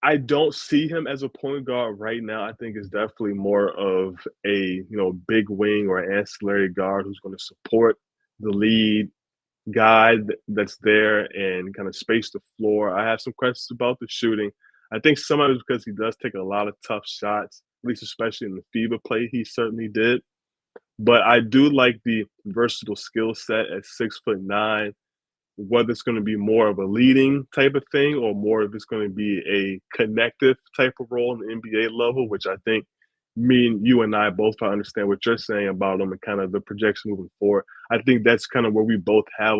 I don't see him as a point guard right now. I think it's definitely more of a big wing or ancillary guard who's going to support the lead guy that's there and kind of space the floor. I have some questions about the shooting. I think some of it is because he does take a lot of tough shots, at least especially in the FIBA play. He certainly did. But I do like the versatile skill set at 6'9", whether it's going to be more of a leading type of thing or more if it's going to be a connective type of role in the NBA level, which I think me and you and I both understand what you're saying about him and kind of the projection moving forward. I think that's kind of where we both have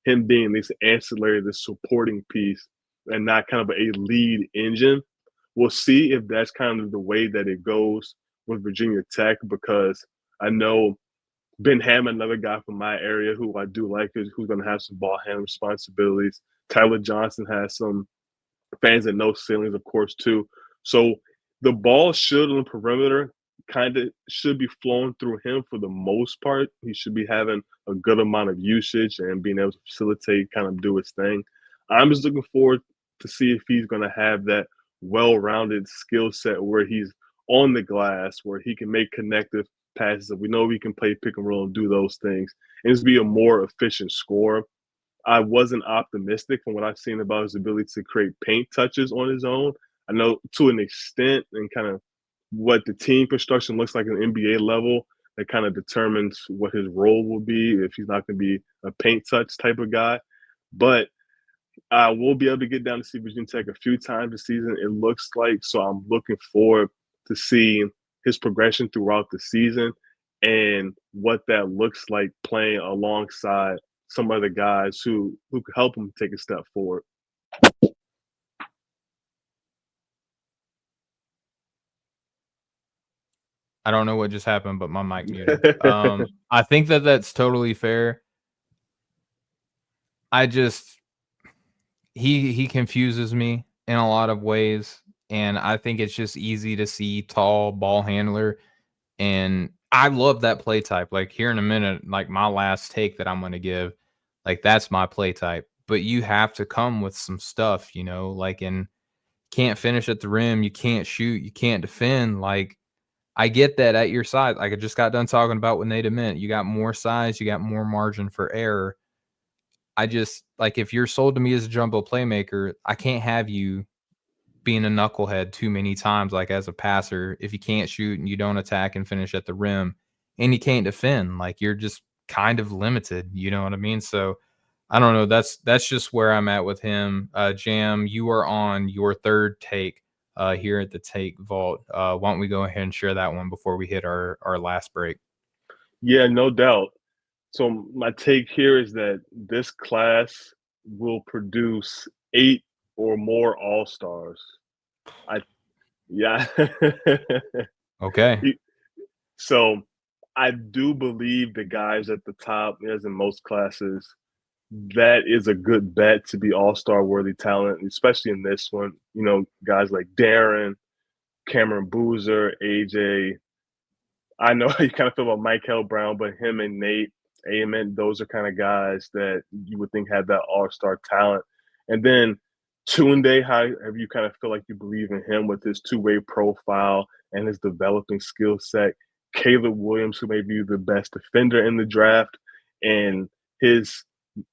him being this ancillary, this supporting piece, and not kind of a lead engine. We'll see if that's kind of the way that it goes with Virginia Tech because I know Ben Hammond, another guy from my area who I do like, who's going to have some ball handling responsibilities. Tyler Johnson has some fans that know ceilings, of course, too. So the ball should on the perimeter kind of should be flowing through him for the most part. He should be having a good amount of usage and being able to facilitate, kind of do his thing. I'm just looking forward to see if he's going to have that well-rounded skill set where he's on the glass, where he can make connective passes. We know he can play pick and roll and do those things, and just be a more efficient scorer. I wasn't optimistic from what I've seen about his ability to create paint touches on his own. I know to an extent and kind of what the team construction looks like at an NBA level that kind of determines what his role will be if he's not going to be a paint touch type of guy. But I will be able to get down to see Virginia Tech a few times this season, it looks like. So I'm looking forward to seeing his progression throughout the season and what that looks like playing alongside some other guys who could help him take a step forward. I don't know what just happened, but my mic muted. I think that that's totally fair. I just he confuses me in a lot of ways, and I think it's just easy to see tall ball handler, and I love that play type. Like here in a minute, like my last take that I'm going to give, like that's my play type. But you have to come with some stuff, like and can't finish at the rim, you can't shoot, you can't defend. Like I get that at your size. Like I just got done talking about with Nate Ament. You got more size, you got more margin for error. I just like if you're sold to me as a jumbo playmaker, I can't have you being a knucklehead too many times, like as a passer, if you can't shoot and you don't attack and finish at the rim and you can't defend, like you're just kind of limited. You know what I mean? So I don't know. That's just where I'm at with him. Jam, you are on your third take here at the Take Vault. Why don't we go ahead and share that one before we hit our last break? Yeah, no doubt. So my take here is that this class will produce 8 or more all-stars. I yeah. Okay. So I do believe the guys at the top, as in most classes, that is a good bet to be all-star worthy talent, especially in this one. Guys like Darren, Cameron Boozer, AJ. I know you kind of feel about Mikel Brown, but him and Nate Ament. Those are kind of guys that you would think had that all-star talent. And then Tunde, however you kind of feel like you believe in him with his two-way profile and his developing skill set. Caleb Williams, who may be the best defender in the draft, and his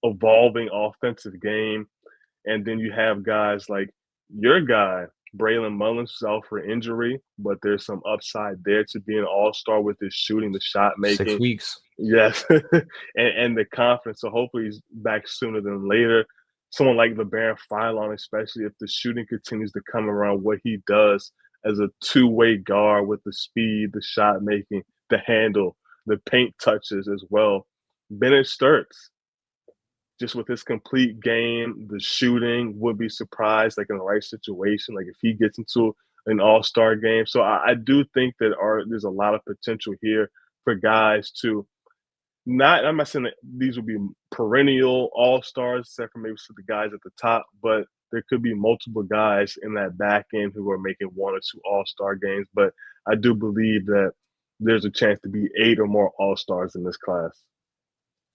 evolving offensive game. And then you have guys like your guy, Braylon Mullins, who's out for injury, but there's some upside there to be an all-star with his shooting, the shot 6 making. weeks. Yes, and the confidence. So hopefully he's back sooner than later. Someone like LeBaron Philon, especially if the shooting continues to come around, what he does as a two-way guard with the speed, the shot making, the handle, the paint touches as well. Bennett Sturts, just with his complete game, the shooting, would be surprised, like in the right situation, like if he gets into an all-star game. So I do think that there's a lot of potential here for guys to I'm not saying that these will be perennial all-stars, except for maybe some of the guys at the top, but there could be multiple guys in that back end who are making 1 or 2 all-star games. But I do believe that there's a chance to be 8 or more all-stars in this class.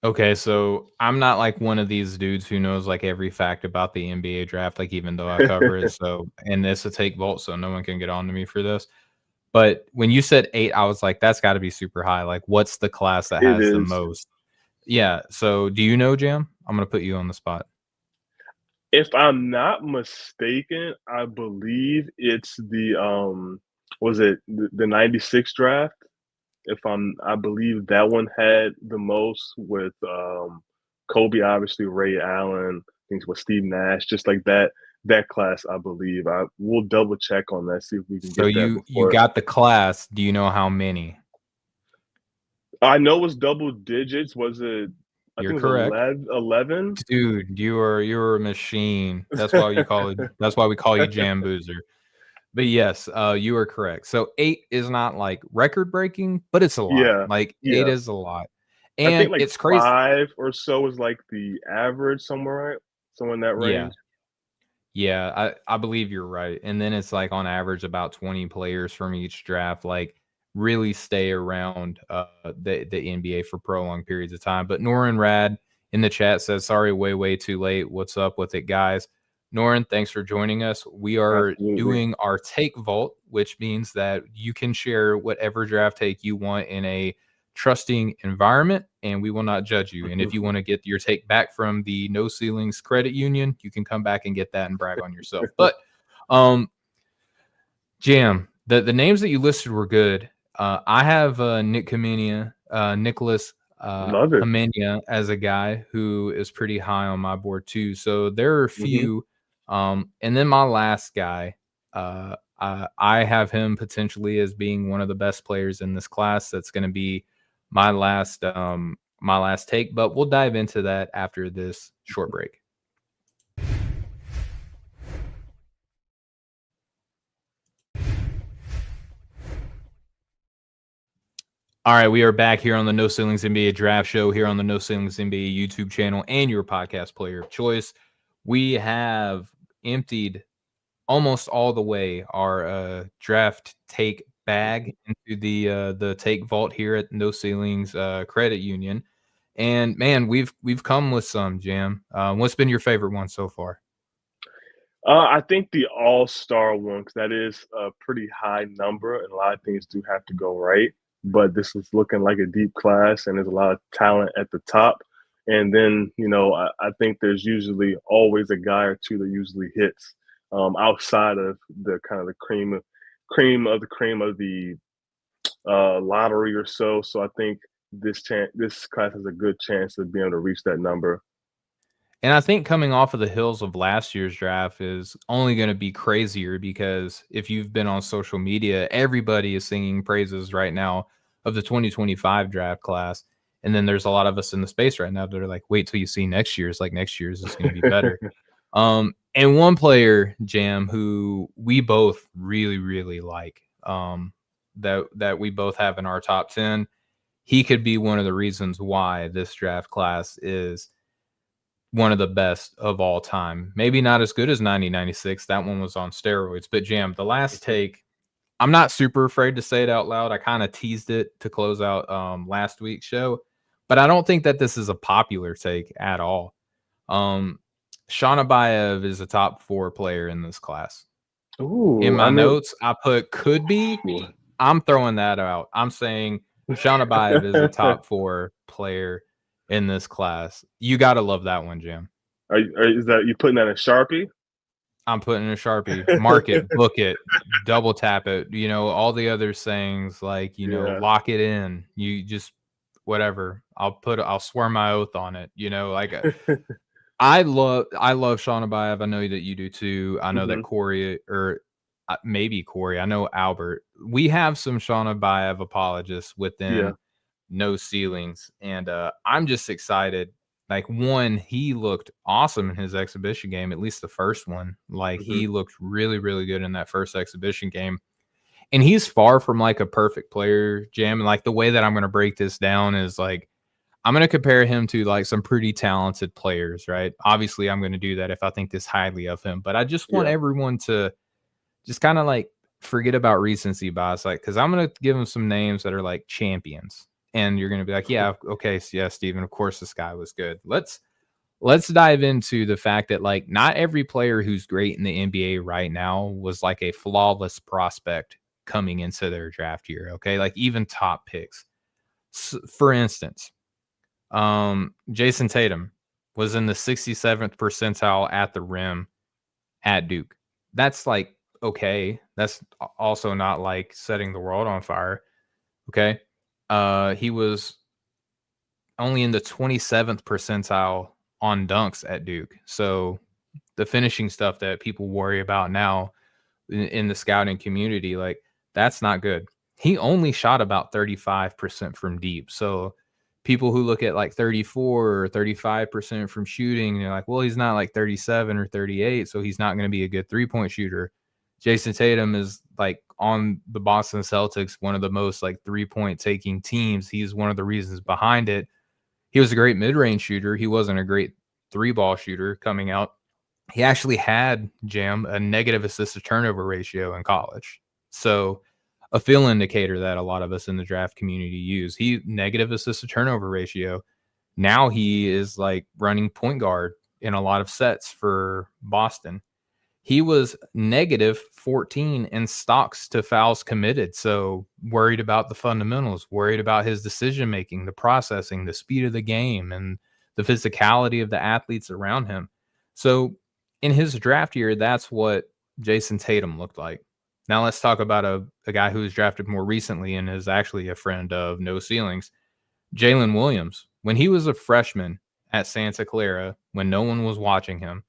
Okay, so I'm not like one of these dudes who knows like every fact about the NBA draft, like even though I cover it. So, and it's a take vault, so no one can get on to me for this. But when you said 8, I was like, that's got to be super high. Like, what's the class that It has the is. most? Yeah. So, do you know, Jam? I'm gonna put you on the spot. If I'm not mistaken, I believe it's the 96 draft? I believe that one had the most with Kobe, obviously, Ray Allen, things with Steve Nash, just like that class, I believe. We'll double check on that, see if we can So get that you before. got the class. Do you know how many? I know it was double digits. Was it? I You're think it was correct. 11. Dude, you're a machine. That's why we call you Jam Boozer. But yes, you are correct. So 8 is not like record breaking, but it's a lot. Yeah, Like 8 yeah. is a lot. I think And like it's crazy. 5 or so is like the average somewhere, right? Somewhere in that Yeah. range. Yeah, I believe you're right. And then it's like on average about 20 players from each draft like really stay around the NBA for prolonged periods of time. But Norin Rad in the chat says, sorry, way too late. What's up with it, guys? Norin, thanks for joining us. We are Absolutely. doing our take vault, which means that you can share whatever draft take you want in a trusting environment, and we will not judge you. And if you want to get your take back from the No Ceilings Credit Union, you can come back and get that and brag on yourself. But Jam, the names that you listed were good. I have Nicholas Love it. Hamenia as a guy who is pretty high on my board too. So there are a few. And then my last guy, I have him potentially as being one of the best players in this class. That's going to be my last take, but we'll dive into that after this short break. All right, we are back here on the No Ceilings NBA Draft Show, here on the No Ceilings NBA YouTube channel and your podcast player of choice. We have emptied almost all the way our draft take bag into the take vault here at No Ceilings Credit Union. And man, we've come with some, Jam. What's been your favorite one so far? I think the all-star one, because that is a pretty high number, and a lot of things do have to go right. But this is looking like a deep class, and there's a lot of talent at the top. And then, I think there's usually always a guy or two that usually hits outside of the kind of the cream of the lottery or so. So I think this class has a good chance of being able to reach that number. And I think coming off of the hills of last year's draft is only going to be crazier, because if you've been on social media, everybody is singing praises right now of the 2025 draft class. And then there's a lot of us in the space right now that are like, wait till you see next year's. Like next year's is going to be better. And one player, Jam, who we both really like, that we both have in our top 10, he could be one of the reasons why this draft class is one of the best of all time. Maybe not as good as 1996. That one was on steroids. But Jam, the last take, I'm not super afraid to say it out loud. I kind of teased it to close out last week's show. but I don't think that this is a popular take at all. Shon Abaev is a top 4 player in this class. Ooh, In my notes, I put could be. I'm throwing that out. I'm saying Shon Abaev is a top 4 player in this class. You got to love that one, Jam. Is that you putting that in Sharpie? I'm putting a Sharpie. Mark it, book it, double tap it. You know, all the other sayings like, you know, lock it in. You just whatever. I'll swear my oath on it. You know, like I love Shon Abaev. I know that you do too. I know that Corey or maybe Corey. I know Albert. We have some Shon Abaev apologists within No Ceilings, and I'm just excited. Like, one, he looked awesome in his exhibition game, at least the first one. Like, he looked really, really good in that first exhibition game. And he's far from like a perfect player, Jam. And like the way that I'm going to break this down is like, I'm going to compare him to like some pretty talented players, right? Obviously, I'm going to do that if I think this highly of him. But I just want everyone to just kind of like forget about recency bias, like, because I'm going to give him some names that are like champions. And you're going to be like, yeah, okay, so yeah, Steven, of course this guy was good. Let's dive into the fact that like not every player who's great in the NBA right now was like a flawless prospect coming into their draft year, okay? Like even top picks. For instance, Jason Tatum was in the 67th percentile at the rim at Duke. That's like, okay. That's also not like setting the world on fire, okay? He was only in the 27th percentile on dunks at Duke. So the finishing stuff that people worry about now in the scouting community, like that's not good. He only shot about 35% from deep. So people who look at like 34 or 35% from shooting, they're like, well, he's not like 37 or 38, so he's not going to be a good 3-point shooter. Jason Tatum is like on the Boston Celtics, one of the most like 3-point taking teams. He's one of the reasons behind it. He was a great mid-range shooter. He wasn't a great 3-ball shooter coming out. He actually had, Jam, a negative assist to turnover ratio in college. So a field indicator that a lot of us in the draft community use. He negative assist to turnover ratio. Now he is like running point guard in a lot of sets for Boston. He was negative 14 in stocks to fouls committed. So worried about the fundamentals, worried about his decision making, the processing, the speed of the game, and the physicality of the athletes around him. So in his draft year, that's what Jason Tatum looked like. Now let's talk about a guy who was drafted more recently and is actually a friend of No Ceilings, Jalen Williams. When he was a freshman at Santa Clara, when no one was watching him,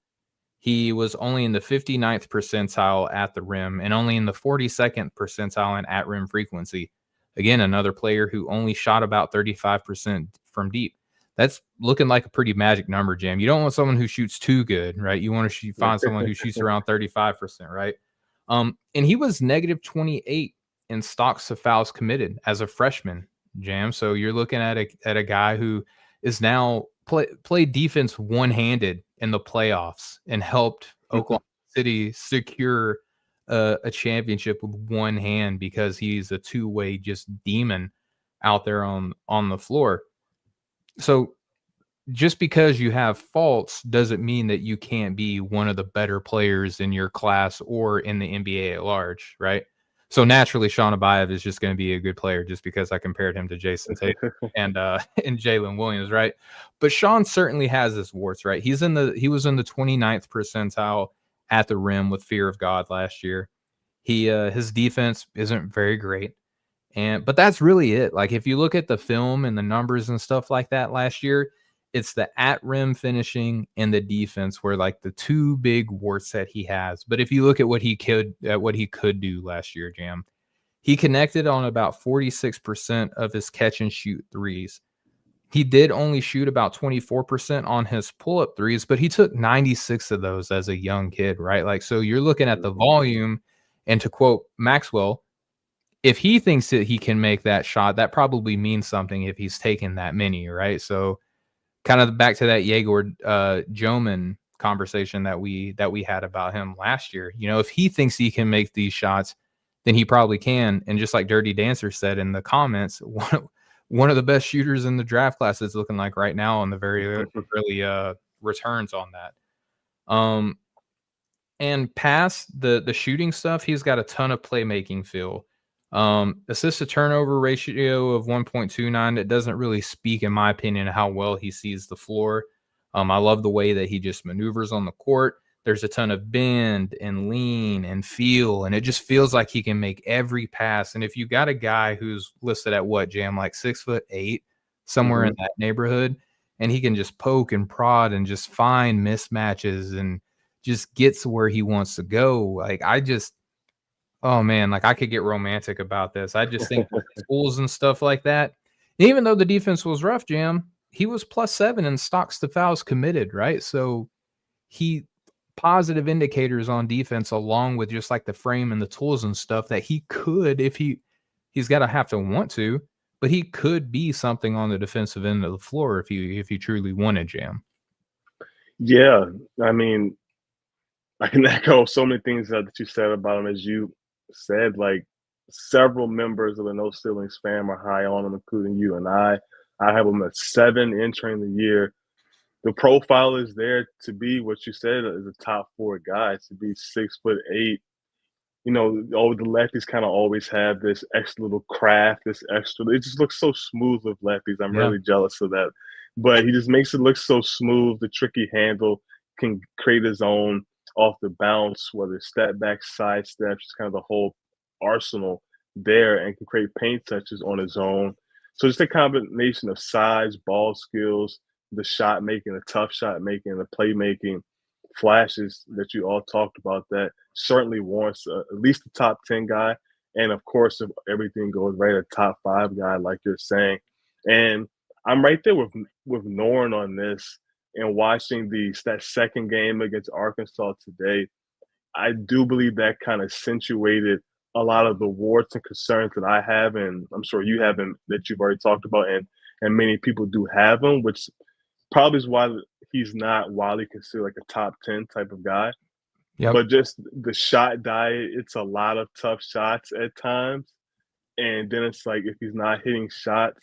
he was only in the 59th percentile at the rim and only in the 42nd percentile in at rim frequency. Again, another player who only shot about 35% from deep. That's looking like a pretty magic number, Jam. You don't want someone who shoots too good, right? You want to find someone who shoots around 35%, right? And he was negative 28 in stocks to fouls committed as a freshman, Jam. So you're looking at a guy who is now played defense one-handed in the playoffs and helped Oklahoma City secure a championship with one hand because he's a two-way just demon out there on the floor. So just because you have faults doesn't mean that you can't be one of the better players in your class or in the NBA at large, right? So naturally, Shon Abaev is just going to be a good player just because I compared him to Jason Tatum and Jalen Williams, right? But Shon certainly has his warts, right? He was in the 29th percentile at the rim with fear of God last year. His defense isn't very great. But that's really it. Like if you look at the film and the numbers and stuff like that last year, it's the at rim finishing and the defense were like the two big warts that he has. But if you look at what he could do last year, Jam, he connected on about 46% of his catch and shoot threes. He did only shoot about 24% on his pull-up threes, but he took 96 of those as a young kid, right? Like, so you're looking at the volume, and to quote Maxwell, if he thinks that he can make that shot, that probably means something if he's taken that many, right? So kind of back to that Yegor Joman conversation that we had about him last year. You know, if he thinks he can make these shots, then he probably can. And just like Dirty Dancer said in the comments, one of the best shooters in the draft class is looking like right now on the very early returns on that. And past the shooting stuff, he's got a ton of playmaking feel. Assist to turnover ratio of 1.29. It doesn't really speak, in my opinion, how well he sees the floor. I love the way that he just maneuvers on the court. There's a ton of bend and lean and feel, and it just feels like he can make every pass. And if you got a guy who's listed at what, Jam, like 6'8", somewhere in that neighborhood, and he can just poke and prod and just find mismatches and just gets where he wants to go. Like, oh man, like I could get romantic about this. I just think with the tools and stuff like that, even though the defense was rough, Jam, he was +7 in stocks to fouls committed, right? So he positive indicators on defense along with just like the frame and the tools and stuff that he could, if he's got to have to want to, but he could be something on the defensive end of the floor if he truly wanted, Jam. Yeah, I mean, I can echo so many things that you said about him. As you said, like several members of the No Ceilings fam are high on him, including you and I. I have him at 7 entering the year. The profile is there to be what you said is a top 4 guy, to be 6'8". You know, all the lefties kind of always have this extra little craft, this extra. It just looks so smooth with lefties. I'm Yeah. really jealous of that. But he just makes it look so smooth. The tricky handle, can create his own off the bounce, whether it's step back, side steps, just kind of the whole arsenal there, and can create paint touches on his own. So just a combination of size, ball skills, the shot making, the tough shot making, the playmaking flashes that you all talked about, that certainly warrants at least a top 10 guy. And of course, if everything goes right, a top 5 guy, like you're saying. And I'm right there with Norn on this. And watching that second game against Arkansas today, I do believe that kind of accentuated a lot of the warts and concerns that I have, and I'm sure you have them, that you've already talked about, and many people do have them, which probably is why he's not widely considered like a top 10 type of guy. Yep. But just the shot diet, it's a lot of tough shots at times. And then it's like if he's not hitting shots,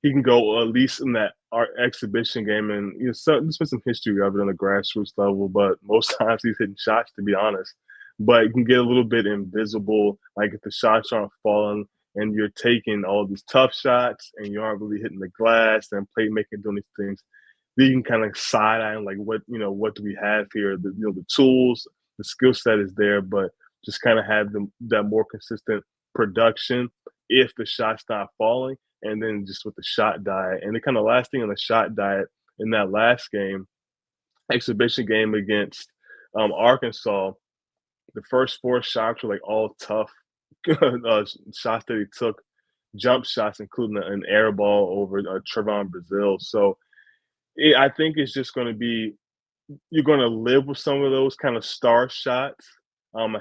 he can go at least in that art exhibition game. And there's been some history of it on the grassroots level, but most times he's hitting shots, to be honest. But it can get a little bit invisible, like if the shots aren't falling and you're taking all these tough shots and you aren't really hitting the glass and playmaking, doing these things. Then you can kind of side eye like, what do we have here? The tools, the skill set is there, but just kind of have that more consistent production if the shot's not falling, and then just with the shot diet. And the kind of last thing on the shot diet in that last game, exhibition game against Arkansas, the first 4 shots were like all tough shots that he took, jump shots, including an air ball over Trevon Brazile. So I think it's just going to be, you're going to live with some of those kind of star shots.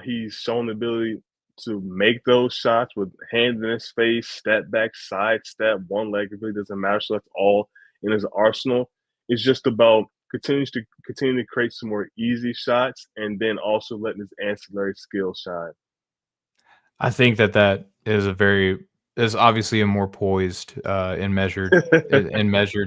He's shown the ability to make those shots with hand in his face, step back, side step, one leg. It really doesn't matter. So that's all in his arsenal. It's just about continue to create some more easy shots, and then also letting his ancillary skills shine. I think that is obviously a more poised and measured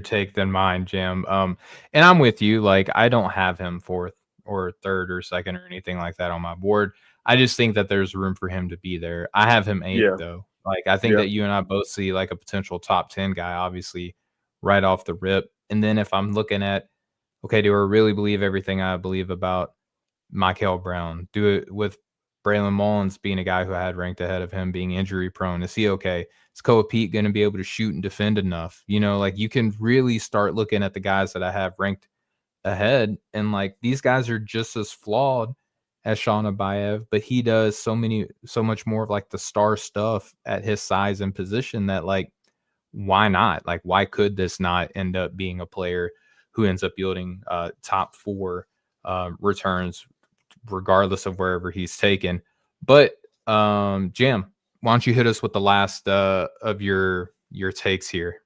take than mine, Jam. And I'm with you. Like, I don't have him 4th or 3rd or 2nd or anything like that on my board. I just think that there's room for him to be there. I have him 8th Yeah, though. Like, I think yeah, that you and I both see like a potential top 10 guy, obviously, right off the rip. And then if I'm looking at, okay, do I really believe everything I believe about Mikel Brown? Do it with Braylon Mullins being a guy who I had ranked ahead of him being injury prone. Is he okay? Is Koa Pete going to be able to shoot and defend enough? Like you can really start looking at the guys that I have ranked ahead, and like these guys are just as flawed as Shon Abaev, but he does so much more of like the star stuff at his size and position that like, why not? Like, why could this not end up being a player who ends up yielding top 4 returns regardless of wherever he's taken? But Jam, why don't you hit us with the last of your takes here?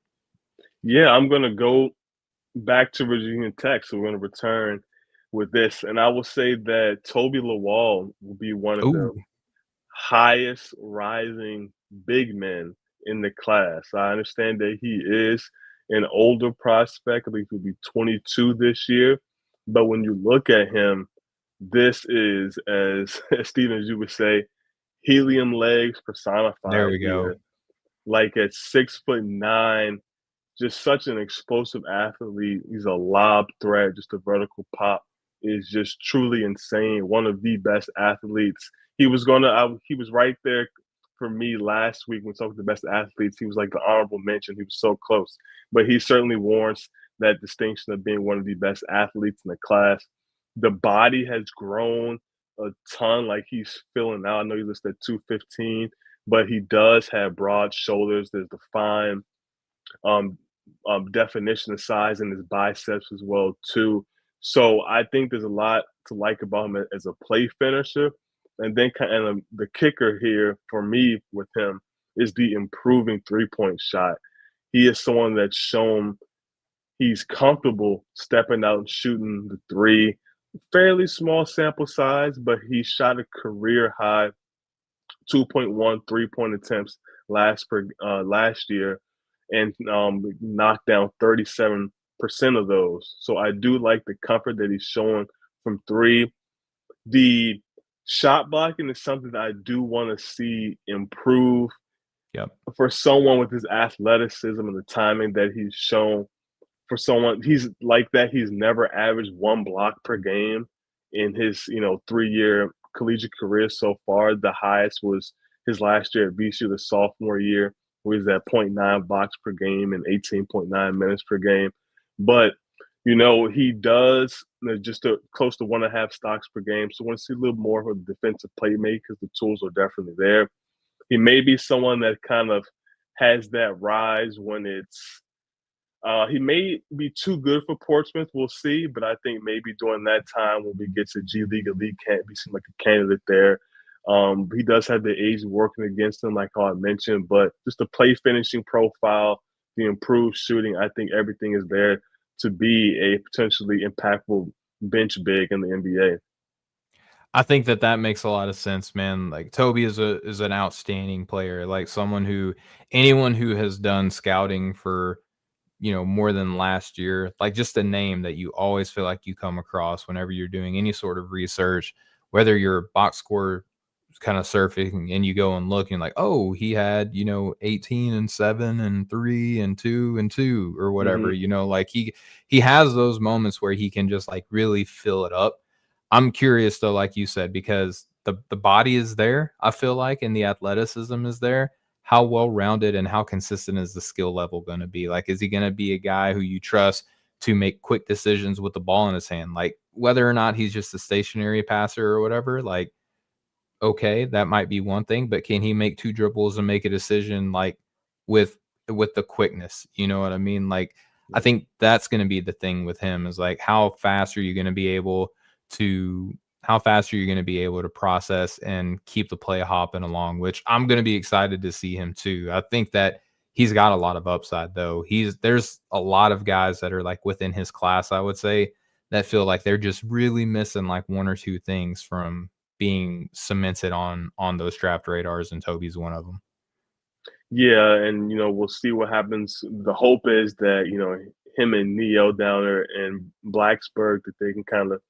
yeah. I'm gonna go back to Virginia Tech, so we're gonna return with this, and I will say that Tobi Lawal will be one of the Ooh, highest rising big men in the class. I understand that he is an older prospect. I think he'll be 22 this year. But when you look at him, this is, as Steven, as you would say, helium legs There personified we go. here. Like at 6'9", just such an explosive athlete. He's a lob threat, just a vertical pop is just truly insane. One of the best athletes. He was right there for me last week when talking the best athletes. He was like the honorable mention. He was so close, but he certainly warrants that distinction of being one of the best athletes in the class. The body has grown a ton. Like he's filling out. I know he listed at 215, but he does have broad shoulders. There's defined um, definition of size in his biceps as well too. So I think there's a lot to like about him as a play finisher. And then the kicker here for me with him is the improving 3-point shot. He is someone that's shown he's comfortable stepping out and shooting the three. Fairly small sample size, but he shot a career high 2.1 3-point attempts last year, and knocked down 37% of those. So I do like the comfort that he's showing from three. The shot blocking is something that I do want to see improve. Yep. For someone with his athleticism and the timing that he's shown, for someone he's like that, he's never averaged one block per game in his 3-year collegiate career so far. The highest was his last year at VCU, the sophomore year, where he's at 0.9 blocks per game and 18.9 minutes per game. But he does just close to 1.5 stocks per game. So I want to see a little more of a defensive playmaker because the tools are definitely there. He may be someone that kind of has that rise when it's he may be too good for Portsmouth. We'll see, but I think maybe during that time when we get to G League Elite, can't be like a candidate there. He does have the age working against him, like I mentioned, but just the play finishing profile, the improved shooting, I think everything is there to be a potentially impactful bench big in the NBA. I think that makes a lot of sense, man. Like Toby is an outstanding player, like anyone who has done scouting for more than last year, like just a name that you always feel like you come across whenever you're doing any sort of research, whether you're box score kind of surfing and you go and look and like, oh, he had 18 and 7 and 3 and 2 and 2 or whatever. Like he has those moments where he can just like really fill it up. I'm curious though, like you said, because the body is there, I feel like, and the athleticism is there. How well-rounded and how consistent is the skill level going to be? Like, is he going to be a guy who you trust to make quick decisions with the ball in his hand? Like, whether or not he's just a stationary passer or whatever, like, okay, that might be one thing, but can he make 2 dribbles and make a decision, like, with the quickness? You know what I mean? Like, I think that's going to be the thing with him is, like, how fast are you going to be able to process and keep the play hopping along, which I'm going to be excited to see him too. I think that he's got a lot of upside though. There's a lot of guys that are like within his class, I would say, that feel like they're just really missing like 1 or 2 things from being cemented on those draft radars, and Toby's one of them. Yeah, and we'll see what happens. The hope is that him and Neo down there in Blacksburg, that they can kind of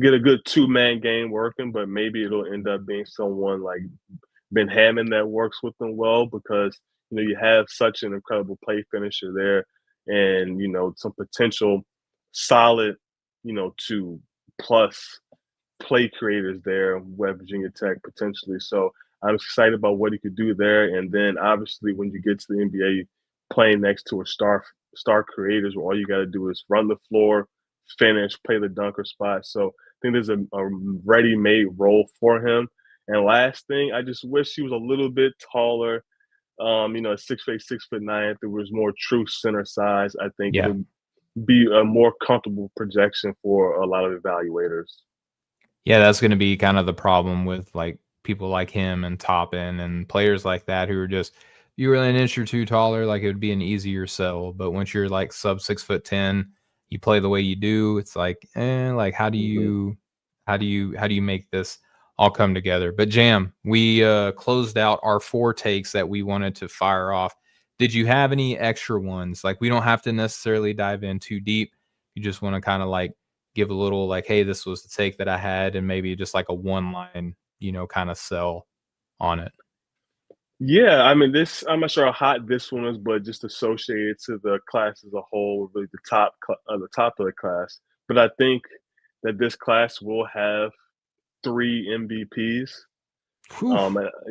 get a good 2-man game working, but maybe it'll end up being someone like Ben Hammond that works with them well, because you have such an incredible play finisher there, and some potential solid 2+ play creators there at Virginia Tech potentially. So I'm excited about what he could do there. And then obviously when you get to the NBA, playing next to a star creators where all you got to do is run the floor, finish, play the dunker spot. So I think there's a ready-made role for him. And last thing, I just wish he was a little bit taller. 6'8", 6'9", if there was more true center size, I think it would be a more comfortable projection for a lot of evaluators. Yeah, that's going to be kind of the problem with like people like him and Toppin and players like that who are just, you were an inch or 2 taller, like it would be an easier sell. But once you're like sub 6'10", you play the way you do, it's like, like how do you make this all come together? But Jam, we closed out our 4 takes that we wanted to fire off. did you have any extra ones? Like, we don't have to necessarily dive in too deep. You just want to kind of like give a little like, hey, this was the take that I had, and maybe just like a one line, kind of sell on it. Yeah, I mean, I'm not sure how hot this one is, but just associated to the class as a whole, really the top of the class. But I think that this class will have 3 MVPs. Whew.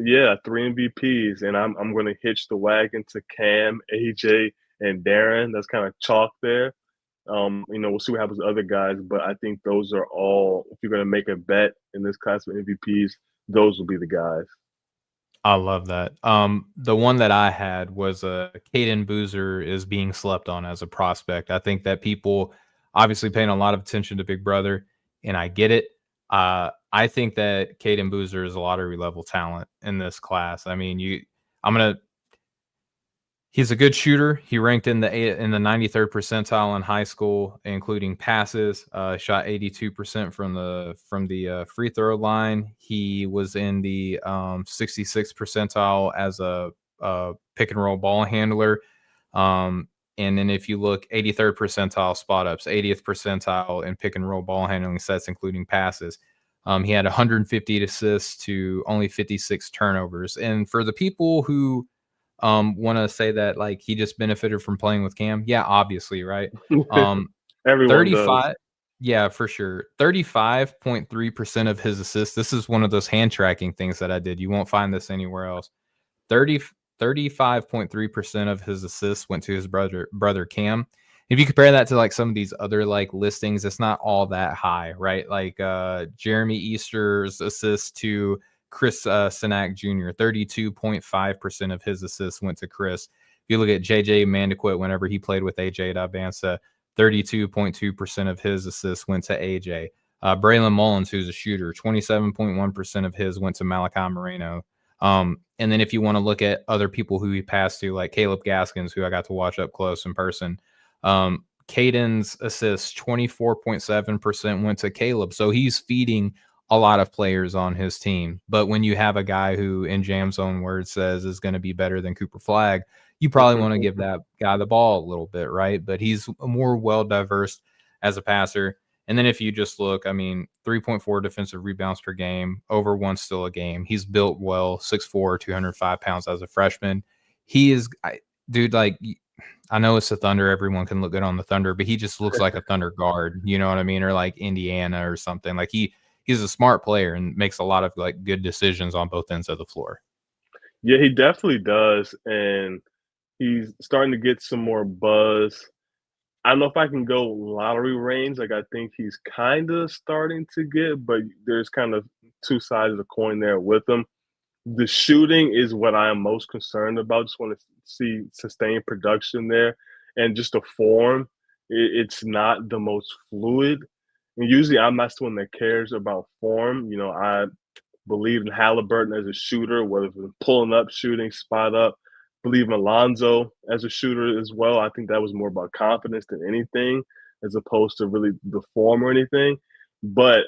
Yeah, 3 MVPs, and I'm gonna hitch the wagon to Cam, AJ, and Darren. That's kind of chalk there. We'll see what happens with other guys, but I think those are all. If you're gonna make a bet in this class of MVPs, those will be the guys. I love that. The one that I had was Caden Boozer is being slept on as a prospect. I think that people obviously paying a lot of attention to Big Brother, and I get it. I think that Caden Boozer is a lottery level talent in this class. I mean, he's a good shooter. He ranked in the 93rd percentile in high school, including passes. Shot 82% from the free throw line. He was in the 66th percentile as a pick and roll ball handler. And then if you look, 83rd percentile spot ups, 80th percentile in pick and roll ball handling sets, including passes. He had 150 assists to only 56 turnovers. And for the people who want to say that like he just benefited from playing with Cam, yeah, obviously, right? Everyone does. 35, yeah, for sure. 35.3% of his assists. This is one of those hand tracking things that I did. You won't find this anywhere else. 35.3% of his assists went to his brother Cam. If you compare that to like some of these other like listings, it's not all that high, right? Like Jeremy Easter's assists to Chris Sinak Jr., 32.5% of his assists went to Chris. If you look at JJ Mandequit, whenever he played with AJ at Advanza, 32.2% of his assists went to AJ. Braylon Mullins, who's a shooter, 27.1% of his went to Malachi Moreno. And then if you want to look at other people who he passed to, like Caleb Gaskins, who I got to watch up close in person, Caden's assists, 24.7% went to Caleb. So he's feeding a lot of players on his team. But when you have a guy who, in Jam's own words, says is going to be better than Cooper Flagg, you probably want to give that guy the ball a little bit, right? But he's more well-diverse as a passer. And then if you just look, I mean, 3.4 defensive rebounds per game, over 1 steal a game. He's built well, 6'4", 205 pounds as a freshman. He is, dude, like, I know it's the Thunder. Everyone can look good on the Thunder, but he just looks like a Thunder guard. You know what I mean? Or like Indiana or something. Like he's a smart player and makes a lot of like good decisions on both ends of the floor. Yeah, he definitely does, and he's starting to get some more buzz. I don't know if I can go lottery range. Like I think he's kind of starting to get, but there's kind of 2 sides of the coin there with him. The shooting is what I am most concerned about. Just want to see sustained production there, and just the form. It's not the most fluid. And usually, I'm not someone that cares about form. I believe in Halliburton as a shooter, whether it's pulling up, shooting, spot up. Believe in Alonzo as a shooter as well. I think that was more about confidence than anything, as opposed to really the form or anything. But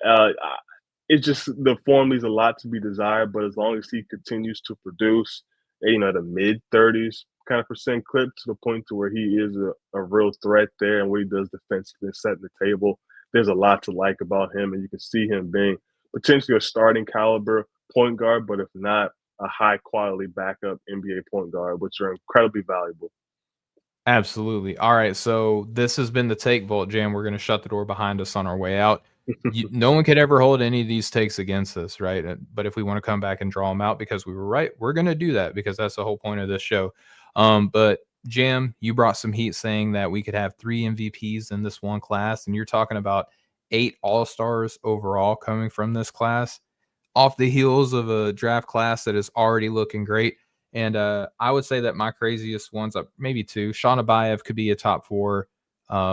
it's just the form leaves a lot to be desired. But as long as he continues to produce, at a mid-30s kind of percent clip, to the point to where he is a real threat there, and what he does defensively, setting the table, there's a lot to like about him, and you can see him being potentially a starting caliber point guard, but if not, a high quality backup NBA point guard, which are incredibly valuable. Absolutely. All right. So this has been the Take Vault, Jam. We're going to shut the door behind us on our way out. No one could ever hold any of these takes against us, right? But if we want to come back and draw them out because we were right, we're going to do that because that's the whole point of this show. But Jam, you brought some heat saying that we could have 3 MVPs in this one class, and you're talking about 8 All-Stars overall coming from this class off the heels of a draft class that is already looking great. And I would say that my craziest ones, maybe 2, Shon Abaev could be a top 4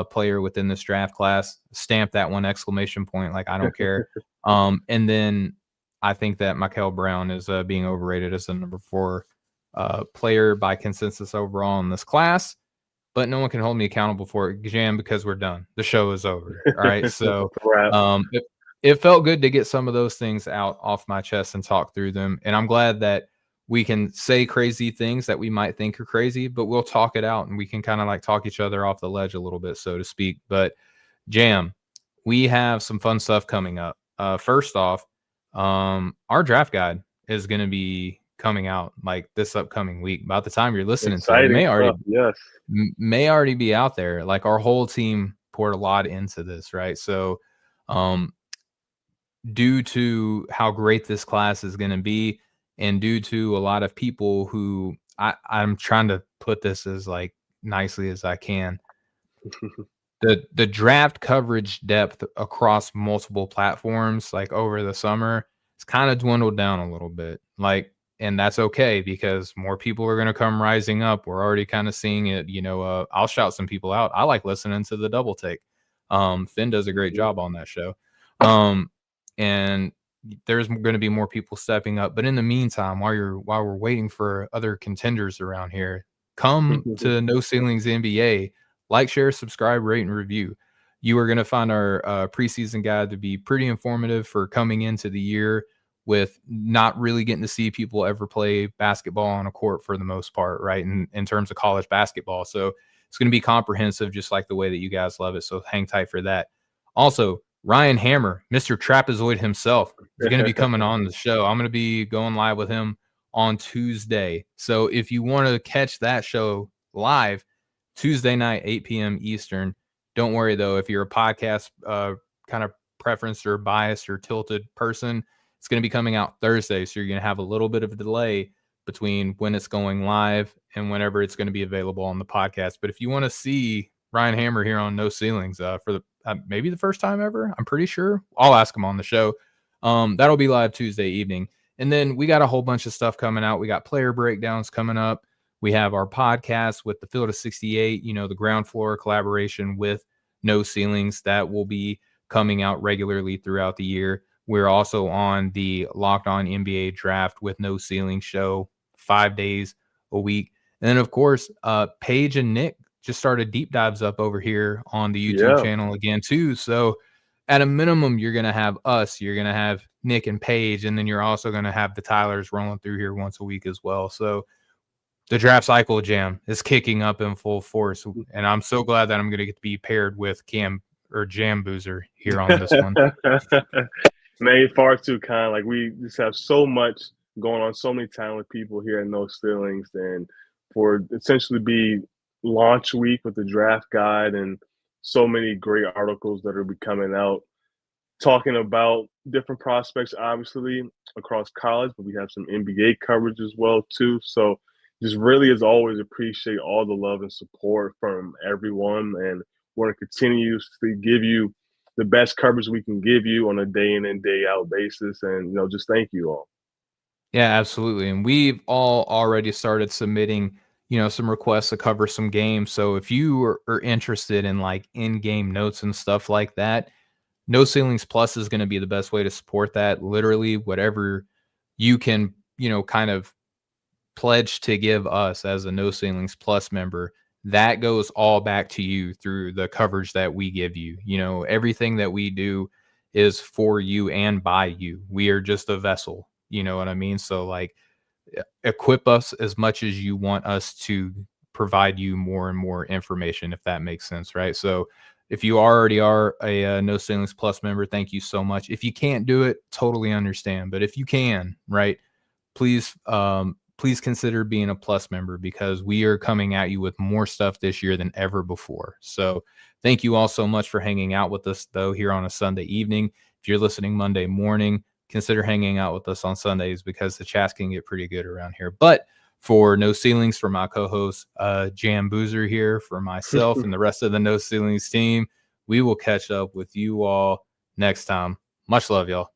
player within this draft class. Stamp that one exclamation point. Like, I don't care. And then I think that Mikel Brown is being overrated as the number 4 player by consensus overall in this class. But no one can hold me accountable for it, Jam, because we're done. The show is over. All right. So it felt good to get some of those things out off my chest and talk through them. And I'm glad that we can say crazy things that we might think are crazy, but we'll talk it out and we can kind of like talk each other off the ledge a little bit, so to speak. But Jam, we have some fun stuff coming up. First off, our draft guide is going to be coming out like this upcoming week. About the time you're listening to it, it may already be out there. Like our whole team poured a lot into this, right? So, due to how great this class is going to be, and due to a lot of people who I'm trying to put this as like nicely as I can. The draft coverage depth across multiple platforms, like over the summer, it's kind of dwindled down a little bit. Like, and that's okay because more people are going to come rising up. We're already kind of seeing it. I'll shout some people out. I like listening to the Double Take. Finn does a great job on that show. And there's going to be more people stepping up. But in the meantime, while we're waiting for other contenders around here, come to No Ceilings NBA. Like, share, subscribe, rate, and review. You are going to find our preseason guide to be pretty informative for coming into the year with not really getting to see people ever play basketball on a court for the most part, right, in terms of college basketball. So it's going to be comprehensive, just like the way that you guys love it. So hang tight for that. Also, Ryan Hammer, Mr. Trapezoid himself, is going to be coming on the show. I'm going to be going live with him on Tuesday. So if you want to catch that show live, Tuesday night, 8 p.m. Eastern. Don't worry, though, if you're a podcast kind of preference or biased or tilted person, it's going to be coming out Thursday. So you're going to have a little bit of a delay between when it's going live and whenever it's going to be available on the podcast. But if you want to see Ryan Hammer here on No Ceilings for the maybe the first time ever, I'm pretty sure. I'll ask him on the show. That'll be live Tuesday evening. And then we got a whole bunch of stuff coming out. We got player breakdowns coming up. We have our podcast with the Field of 68, the ground floor collaboration with No Ceilings that will be coming out regularly throughout the year. We're also on the Locked On NBA Draft with No Ceilings show 5 days a week. And then, of course, Paige and Nick just started deep dives up over here on the YouTube channel again, too. So at a minimum, you're going to have us. You're going to have Nick and Paige, and then you're also going to have the Tylers rolling through here once a week as well. So the draft cycle Jam is kicking up in full force, and I'm so glad that I'm going to get to be paired with Cam or Jam Boozer here on this one. Man, far too kind. Like, we just have so much going on, so many talented people here in No Ceilings, and for essentially be launch week with the draft guide and so many great articles that will be coming out talking about different prospects, obviously across college, but we have some NBA coverage as well too. So just really, as always, appreciate all the love and support from everyone, and we're going to continue to give you the best coverage we can give you on a day in and day out basis. And just thank you all. Yeah, absolutely. And we've all already started submitting some requests to cover some games. So if you are interested in like in-game notes and stuff like that, No Ceilings Plus is going to be the best way to support that. Literally, whatever you can kind of pledge to give us as a No Ceilings Plus member, that goes all back to you through the coverage that we give you. Everything that we do is for you and by you. We are just a vessel. You know what I mean? So like, equip us as much as you want us to provide you more and more information, if that makes sense, right? So if you already are a No Ceilings Plus member, thank you so much. If you can't do it, totally understand. But if you can, right, please consider being a Plus member, because we are coming at you with more stuff this year than ever before. So thank you all so much for hanging out with us, though, here on a Sunday evening. If you're listening Monday morning, consider hanging out with us on Sundays, because the chats can get pretty good around here. But for No Ceilings, for my co-host Jam Boozer here, for myself and the rest of the No Ceilings team, we will catch up with you all next time. Much love, y'all.